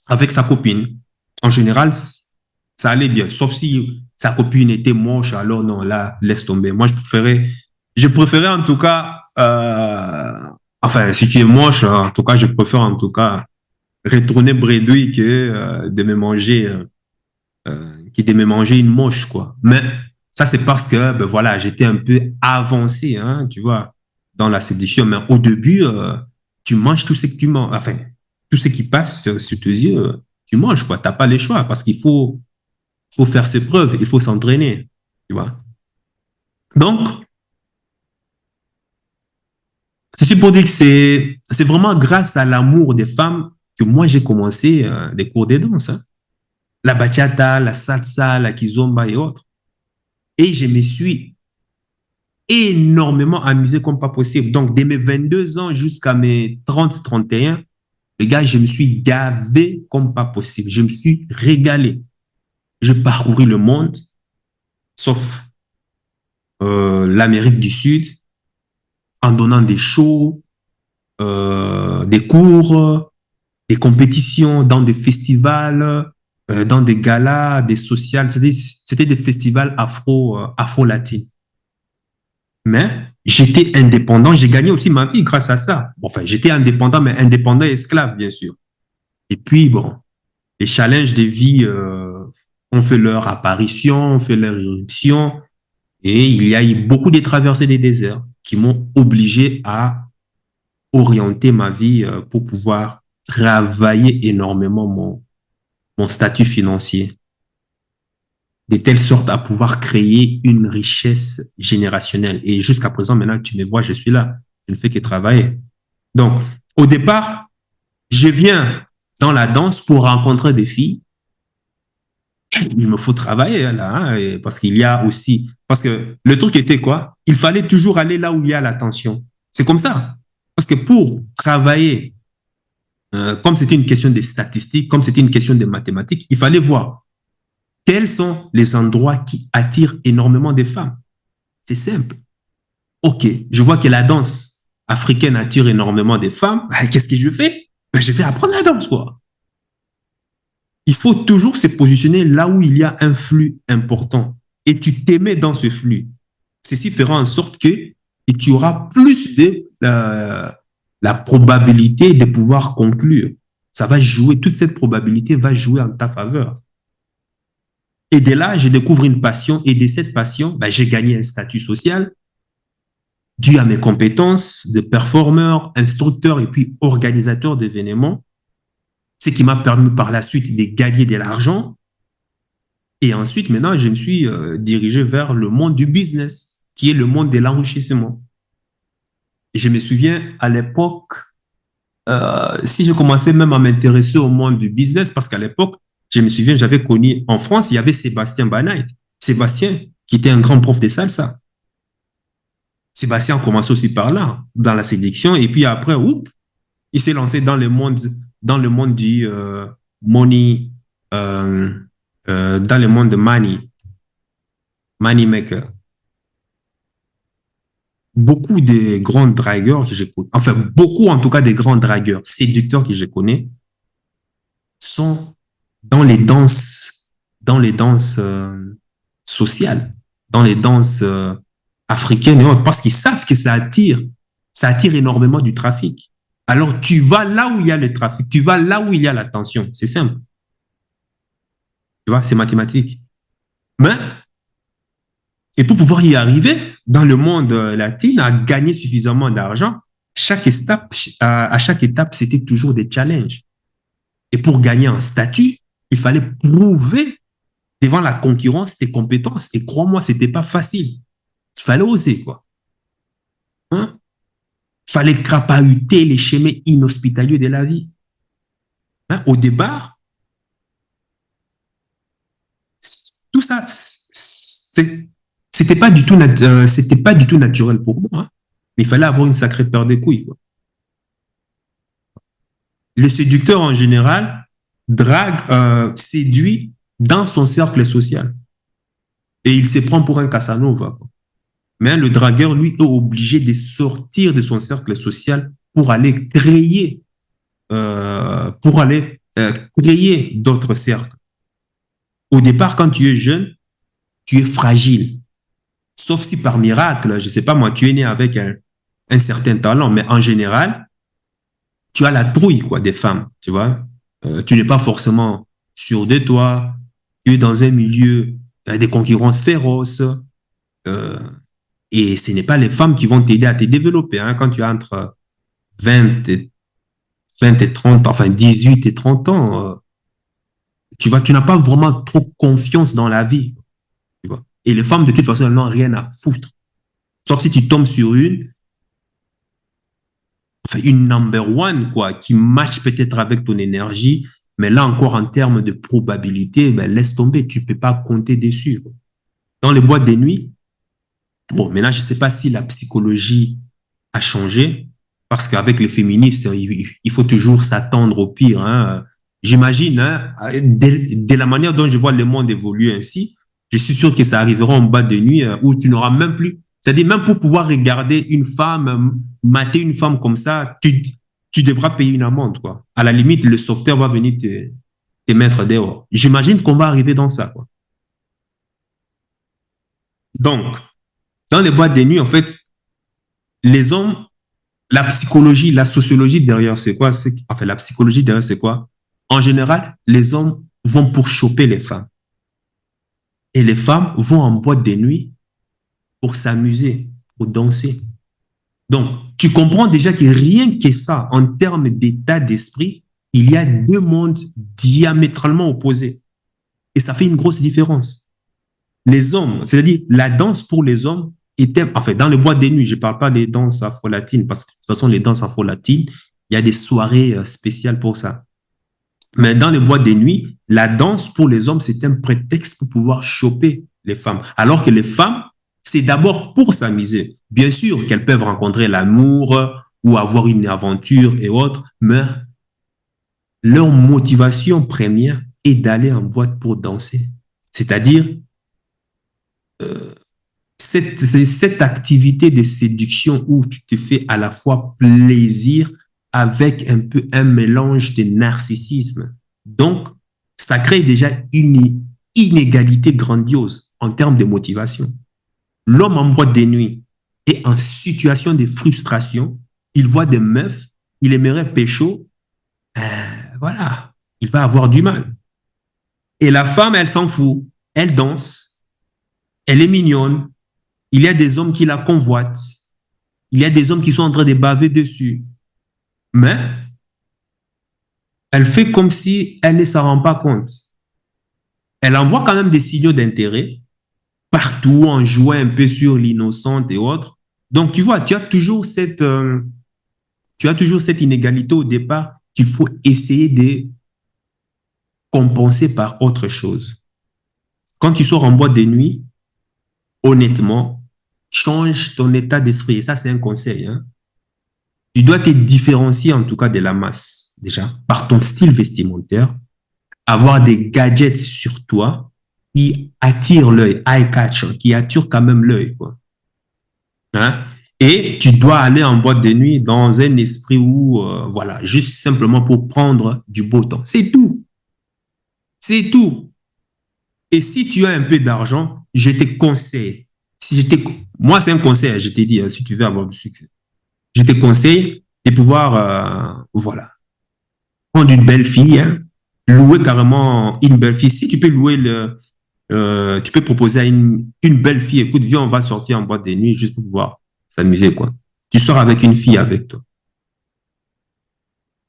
avec sa copine. En général, ça allait bien. Sauf si sa copine était moche, alors non, là, laisse tomber. Moi, je préférais en tout cas, enfin, si tu es moche, en tout cas, je préfère en tout cas retourner bredouille que de me manger une moche, quoi. Mais ça, c'est parce que, ben voilà, j'étais un peu avancé, hein, tu vois, dans la séduction. Mais au début, tu manges tout ce que tu manges, enfin, tout ce qui passe sur tes yeux, tu manges, quoi. T'as pas le choix parce faut faire ses preuves, il faut s'entraîner, tu vois. Donc, c'est pour dire que c'est vraiment grâce à l'amour des femmes que moi, j'ai commencé des cours de danse, hein. La bachata, la salsa, la kizomba et autres. Et je me suis énormément amusé comme pas possible. Donc, dès mes 22 ans jusqu'à mes 30, 31, les gars, je me suis gavé comme pas possible. Je me suis régalé. J'ai parcouru le monde, sauf l'Amérique du Sud, en donnant des shows, des cours, des compétitions, dans des festivals, dans des galas, des sociales. C'était des festivals afro-latines. Mais j'étais indépendant. J'ai gagné aussi ma vie grâce à ça. Bon, enfin, j'étais indépendant, mais indépendant et esclave, bien sûr. Et puis, bon, Les challenges de vie ont fait leur apparition, ont fait leur éruption, et il y a eu beaucoup de traversées des déserts qui m'ont obligé à orienter ma vie pour pouvoir travailler énormément mon statut financier, de telle sorte à pouvoir créer une richesse générationnelle. Et jusqu'à présent, maintenant que tu me vois, je suis là. Je ne fais que travailler. Donc, au départ, je viens dans la danse pour rencontrer des filles. Il me faut travailler là, hein, parce qu'il y a aussi... Parce que le truc était quoi? Il fallait toujours aller là où il y a l'attention. C'est comme ça. Parce que pour travailler, comme c'était une question de statistiques, comme c'était une question de mathématiques, il fallait voir quels sont les endroits qui attirent énormément de femmes. C'est simple. OK, je vois que la danse africaine attire énormément de femmes. Qu'est-ce que je fais? Je vais apprendre la danse, quoi. Il faut toujours se positionner là où il y a un flux important et tu t'émets dans ce flux. Ceci fera en sorte que tu auras plus de la probabilité de pouvoir conclure. Ça va jouer, toute cette probabilité va jouer en ta faveur. Et de là, je découvre une passion et de cette passion, j'ai gagné un statut social dû à mes compétences de performeur, instructeur et puis organisateur d'événements, ce qui m'a permis par la suite de gagner de l'argent. Et ensuite, maintenant, je me suis dirigé vers le monde du business, qui est le monde de l'enrichissement. Et je me souviens, à l'époque, si je commençais même à m'intéresser au monde du business, parce qu'à l'époque, je me souviens, j'avais connu en France, il y avait Sébastien Banait. Sébastien, qui était un grand prof de salsa. Sébastien a commencé aussi par là, dans la sélection, et puis après, il s'est lancé dans le monde du money, dans le monde de money maker. Beaucoup de grands dragueurs que je connais, enfin beaucoup en tout cas des grands dragueurs, séducteurs que je connais, sont dans les danses sociales, dans les danses africaines et autres, parce qu'ils savent que ça attire énormément du trafic. Alors tu vas là où il y a le trafic, tu vas là où il y a la tension, c'est simple. Tu vois, c'est mathématique. Mais, et pour pouvoir y arriver, dans le monde latin, à gagner suffisamment d'argent, à chaque étape, c'était toujours des challenges. Et pour gagner un statut, il fallait prouver devant la concurrence tes compétences. Et crois-moi, c'était pas facile. Il fallait oser, quoi. Hein? Il fallait crapahuter les chemins inhospitaliers de la vie. Hein? Au départ, tout ça, c'était pas du tout, c'était pas du tout naturel pour moi. Hein? Mais il fallait avoir une sacrée paire de couilles, quoi. Le séducteur, en général, drague, séduit dans son cercle social. Et il se prend pour un Casanova, quoi. Mais le dragueur, lui, est obligé de sortir de son cercle social pour aller créer d'autres cercles. Au départ, quand tu es jeune, tu es fragile. Sauf si par miracle, je ne sais pas moi, tu es né avec un certain talent, mais en général, tu as la trouille quoi, des femmes, tu vois. Tu n'es pas forcément sûr de toi, tu es dans un milieu de concurrence féroce, euh, et ce n'est pas les femmes qui vont t'aider à te développer. Hein, quand tu as entre 20 et, 20 et 30, enfin 18 et 30 ans, tu n'as pas vraiment trop confiance dans la vie. Tu vois. Et les femmes, de toute façon, elles n'ont rien à foutre. Sauf si tu tombes sur une number one, quoi, qui match peut-être avec ton énergie, mais là encore, en termes de probabilité, laisse tomber, tu ne peux pas compter dessus. Dans les boîtes de nuit, bon, maintenant, je ne sais pas si la psychologie a changé, parce qu'avec les féministes, il faut toujours s'attendre au pire. Hein. J'imagine, hein, de la manière dont je vois le monde évoluer ainsi, je suis sûr que ça arrivera en bas de nuit où tu n'auras même plus. C'est-à-dire, même pour pouvoir regarder une femme, mater une femme comme ça, tu devras payer une amende, quoi. À la limite, le sauveteur va venir te mettre dehors. J'imagine qu'on va arriver dans ça, quoi. Donc, dans les boîtes de nuit, en fait, les hommes, la psychologie, la sociologie derrière, c'est quoi? Enfin, la psychologie derrière, c'est quoi? En général, les hommes vont pour choper les femmes. Et les femmes vont en boîte de nuit pour s'amuser, pour danser. Donc, tu comprends déjà que rien que ça, en termes d'état d'esprit, il y a deux mondes diamétralement opposés. Et ça fait une grosse différence. Les hommes, c'est-à-dire la danse pour les hommes était, enfin, dans les boîtes de nuit, je ne parle pas des danses afro-latines, parce que de toute façon, les danses afro-latines, il y a des soirées spéciales pour ça. Mais dans les boîtes de nuit, la danse pour les hommes, c'est un prétexte pour pouvoir choper les femmes. Alors que les femmes, c'est d'abord pour s'amuser. Bien sûr qu'elles peuvent rencontrer l'amour ou avoir une aventure et autres, mais leur motivation première est d'aller en boîte pour danser. C'est-à-dire, cette activité de séduction où tu te fais à la fois plaisir avec un peu un mélange de narcissisme. Donc, ça crée déjà une inégalité grandiose en termes de motivation. L'homme en boîte de nuit est en situation de frustration. Il voit des meufs, il aimerait pécho. Voilà, il va avoir du mal. Et la femme, elle s'en fout. Elle danse. Elle est mignonne. Il y a des hommes qui la convoitent. Il y a des hommes qui sont en train de baver dessus. Mais elle fait comme si elle ne s'en rend pas compte. Elle envoie quand même des signaux d'intérêt partout en jouant un peu sur l'innocente et autres. Donc, tu vois, tu as toujours cette inégalité au départ qu'il faut essayer de compenser par autre chose. Quand tu sors en boîte de nuit, honnêtement, change ton état d'esprit. Et ça, c'est un conseil. Hein. Tu dois te différencier en tout cas de la masse, déjà, par ton style vestimentaire, avoir des gadgets sur toi qui attirent l'œil, eye catch, qui attirent quand même l'œil, quoi. Hein? Et tu dois aller en boîte de nuit dans un esprit où, voilà, juste simplement pour prendre du beau temps. C'est tout. C'est tout. Et si tu as un peu d'argent, je te conseille. Moi, c'est un conseil, je t'ai dit, hein, si tu veux avoir du succès. Je te conseille de pouvoir, voilà, prendre une belle fille, hein, louer carrément une belle fille. Si tu peux louer tu peux proposer à une belle fille, écoute, viens, on va sortir en boîte de nuit juste pour pouvoir s'amuser, quoi. Tu sors avec une fille avec toi.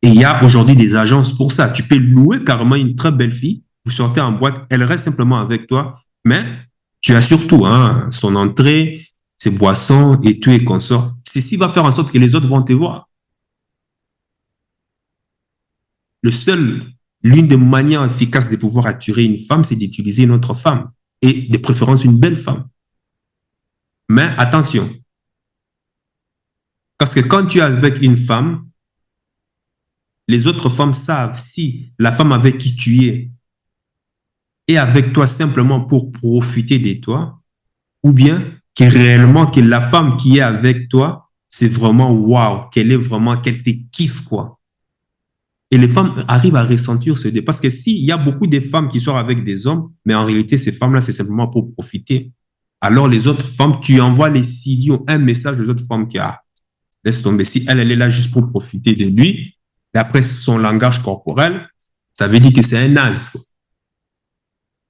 Et il y a aujourd'hui des agences pour ça. Tu peux louer carrément une très belle fille, vous sortez en boîte, elle reste simplement avec toi, mais tu as surtout hein, son entrée, ses boissons et tout et consort. Ceci va faire en sorte que les autres vont te voir. L'une des manières efficaces de pouvoir attirer une femme, c'est d'utiliser une autre femme et de préférence une belle femme. Mais attention, parce que quand tu es avec une femme, les autres femmes savent si la femme avec qui tu es est avec toi simplement pour profiter de toi, ou bien que réellement que la femme qui est avec toi, c'est vraiment waouh, qu'elle te kiffe, quoi. Et les femmes arrivent à ressentir ce dé. Parce que s'il y a beaucoup de femmes qui sortent avec des hommes, mais en réalité, ces femmes-là, c'est simplement pour profiter. Alors, les autres femmes, tu envoies les signaux, un message aux autres femmes qui a, laisse tomber. Si elle est là juste pour profiter de lui, d'après son langage corporel, ça veut dire que c'est un naze.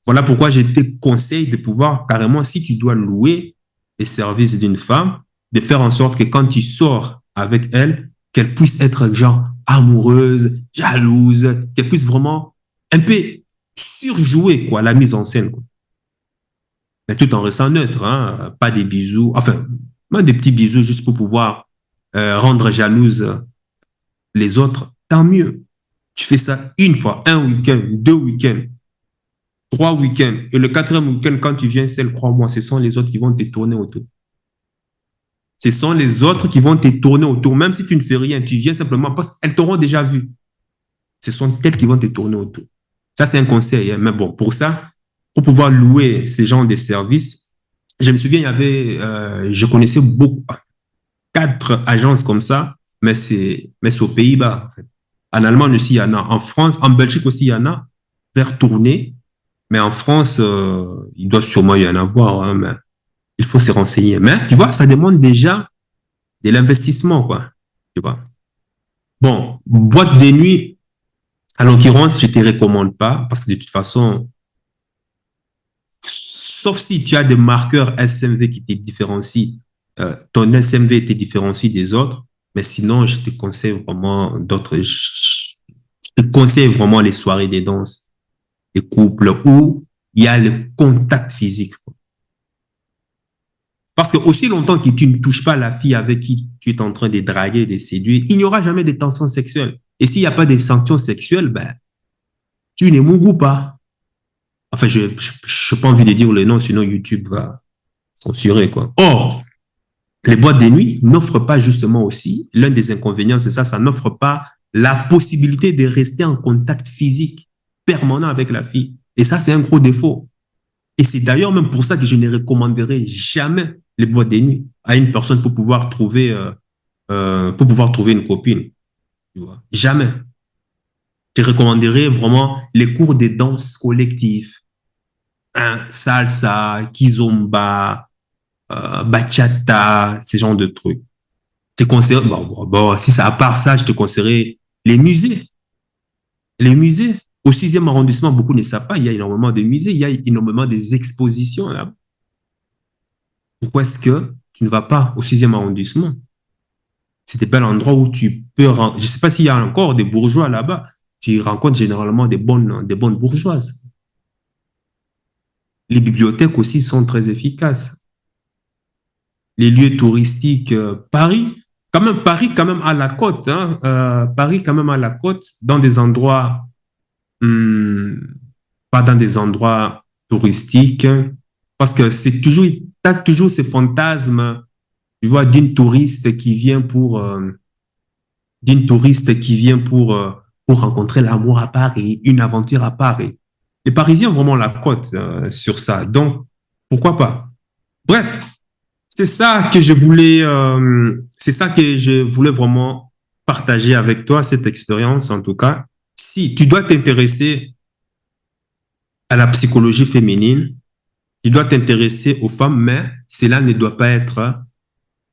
Voilà pourquoi je te conseille de pouvoir carrément, si tu dois louer les services d'une femme, de faire en sorte que quand tu sors avec elle, qu'elle puisse être genre amoureuse, jalouse, qu'elle puisse vraiment un peu surjouer quoi, la mise en scène. Quoi. Mais tout en restant neutre, hein, pas des bisous, enfin, même des petits bisous juste pour pouvoir rendre jalouse les autres, tant mieux. Tu fais ça une fois, un week-end, 2 week-ends, 3 week-ends. Et le 4e week-end, quand tu viens seul, crois-moi, ce sont les autres qui vont te tourner autour. Ce sont les autres qui vont te tourner autour. Même si tu ne fais rien, tu viens simplement parce qu'elles t'auront déjà vu. Ce sont elles qui vont te tourner autour. Ça, c'est un conseil. Hein. Mais bon, pour ça, pour pouvoir louer ces genres de services, je me souviens, il y avait, je connaissais beaucoup, 4 agences comme ça, mais c'est aux Pays-Bas. En fait. En Allemagne aussi, il y en a. En France, en Belgique aussi, il y en a. Faire tourner. Mais en France, il doit sûrement y en avoir, hein, mais il faut se renseigner. Mais tu vois, ça demande déjà de l'investissement, quoi. Tu vois. Bon, boîte de nuit, À l'occurrence, je ne te recommande pas parce que de toute façon, sauf si tu as des marqueurs SMV qui te différencient, ton SMV te différencie des autres, mais sinon, je te conseille vraiment d'autres, je te conseille vraiment les soirées des danses, les couples où il y a le contact physique. Parce que aussi longtemps que tu ne touches pas la fille avec qui tu es en train de draguer, de séduire, il n'y aura jamais de tension sexuelle. Et s'il n'y a pas de sanctions sexuelles, ben, tu n'es mougou pas. Enfin, je n'ai pas envie de dire le nom, sinon YouTube va censurer, quoi. Or, les boîtes de nuit n'offrent pas justement aussi, l'un des inconvénients, c'est ça, ça n'offre pas la possibilité de rester en contact physique permanent avec la fille. Et ça, c'est un gros défaut. Et c'est d'ailleurs même pour ça que je ne recommanderai jamais les boîtes de nuit à une personne pour pouvoir trouver une copine. Tu vois. Jamais. Je recommanderais vraiment les cours de danse collective, hein, salsa, kizomba, bachata, ce genre de trucs. Je te conseille, si c'est à part ça, je te conseillerais les musées. Les musées. Au 6e arrondissement, beaucoup ne savent pas, il y a énormément de musées, il y a énormément des expositions là. Pourquoi est-ce que tu ne vas pas au 6e arrondissement? C'est des bel endroit où tu peux... Je ne sais pas s'il y a encore des bourgeois là-bas. Tu rencontres généralement des bonnes bourgeoises. Les bibliothèques aussi sont très efficaces. Les lieux touristiques, Paris quand même à la côte, hein, Paris quand même à la côte, dans des endroits, hum, pas dans des endroits touristiques, parce que c'est toujours, t'as toujours ces fantasmes, tu vois, d'une touriste qui vient pour rencontrer l'amour à Paris, une aventure à Paris. Les Parisiens ont vraiment la cote sur ça. Donc, pourquoi pas? Bref, c'est ça que je voulais vraiment partager avec toi, cette expérience en tout cas. Si tu dois t'intéresser à la psychologie féminine, tu dois t'intéresser aux femmes, mais cela ne doit pas être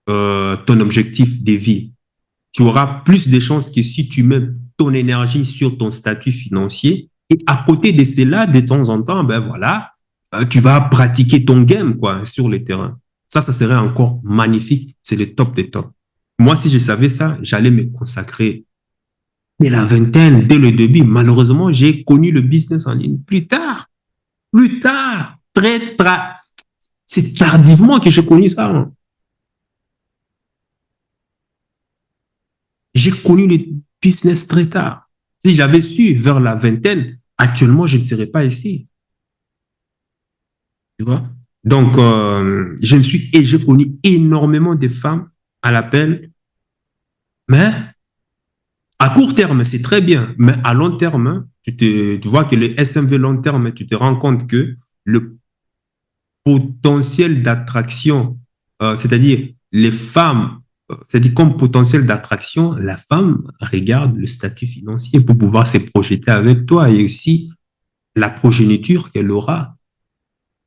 ton objectif de vie. Tu auras plus de chances que si tu mets ton énergie sur ton statut financier. Et à côté de cela, de temps en temps, ben voilà, tu vas pratiquer ton game quoi, sur le terrain. Ça serait encore magnifique. C'est le top des tops. Moi, si je savais ça, j'allais me consacrer dès la vingtaine, dès le début. Malheureusement, j'ai connu le business en ligne plus tard, c'est tardivement que j'ai connu ça. J'ai connu le business très tard. Si j'avais su vers la vingtaine, actuellement, je ne serais pas ici. Tu vois? Donc, j'ai connu énormément de femmes à l'appel, mais à court terme, c'est très bien, mais à long terme, tu vois que le SMV long terme, tu te rends compte que le potentiel d'attraction, c'est-à-dire les femmes, c'est-à-dire comme potentiel d'attraction, la femme regarde le statut financier pour pouvoir se projeter avec toi et aussi la progéniture qu'elle aura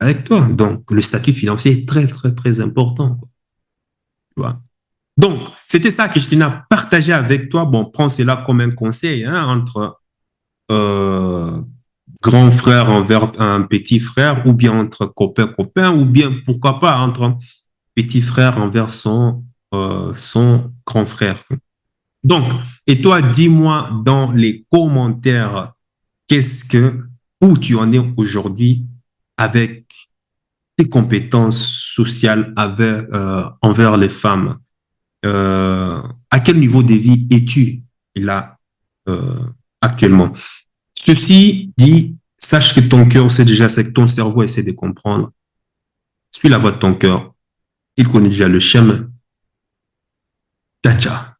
avec toi. Donc, le statut financier est très, très, très important, quoi. Tu vois? Donc, c'était ça que je tenais à partager avec toi. Bon, prends cela comme un conseil hein, entre euh, grand frère envers un petit frère, ou bien entre copain, ou bien, pourquoi pas, entre petit frère envers son grand frère. Donc, et toi, dis-moi dans les commentaires, où tu en es aujourd'hui avec tes compétences sociales envers les femmes. À quel niveau de vie es-tu là actuellement? Ceci dit, sache que ton cœur sait déjà, c'est que ton cerveau essaie de comprendre. Suis la voie de ton cœur. Il connaît déjà le chemin. Ciao, ciao.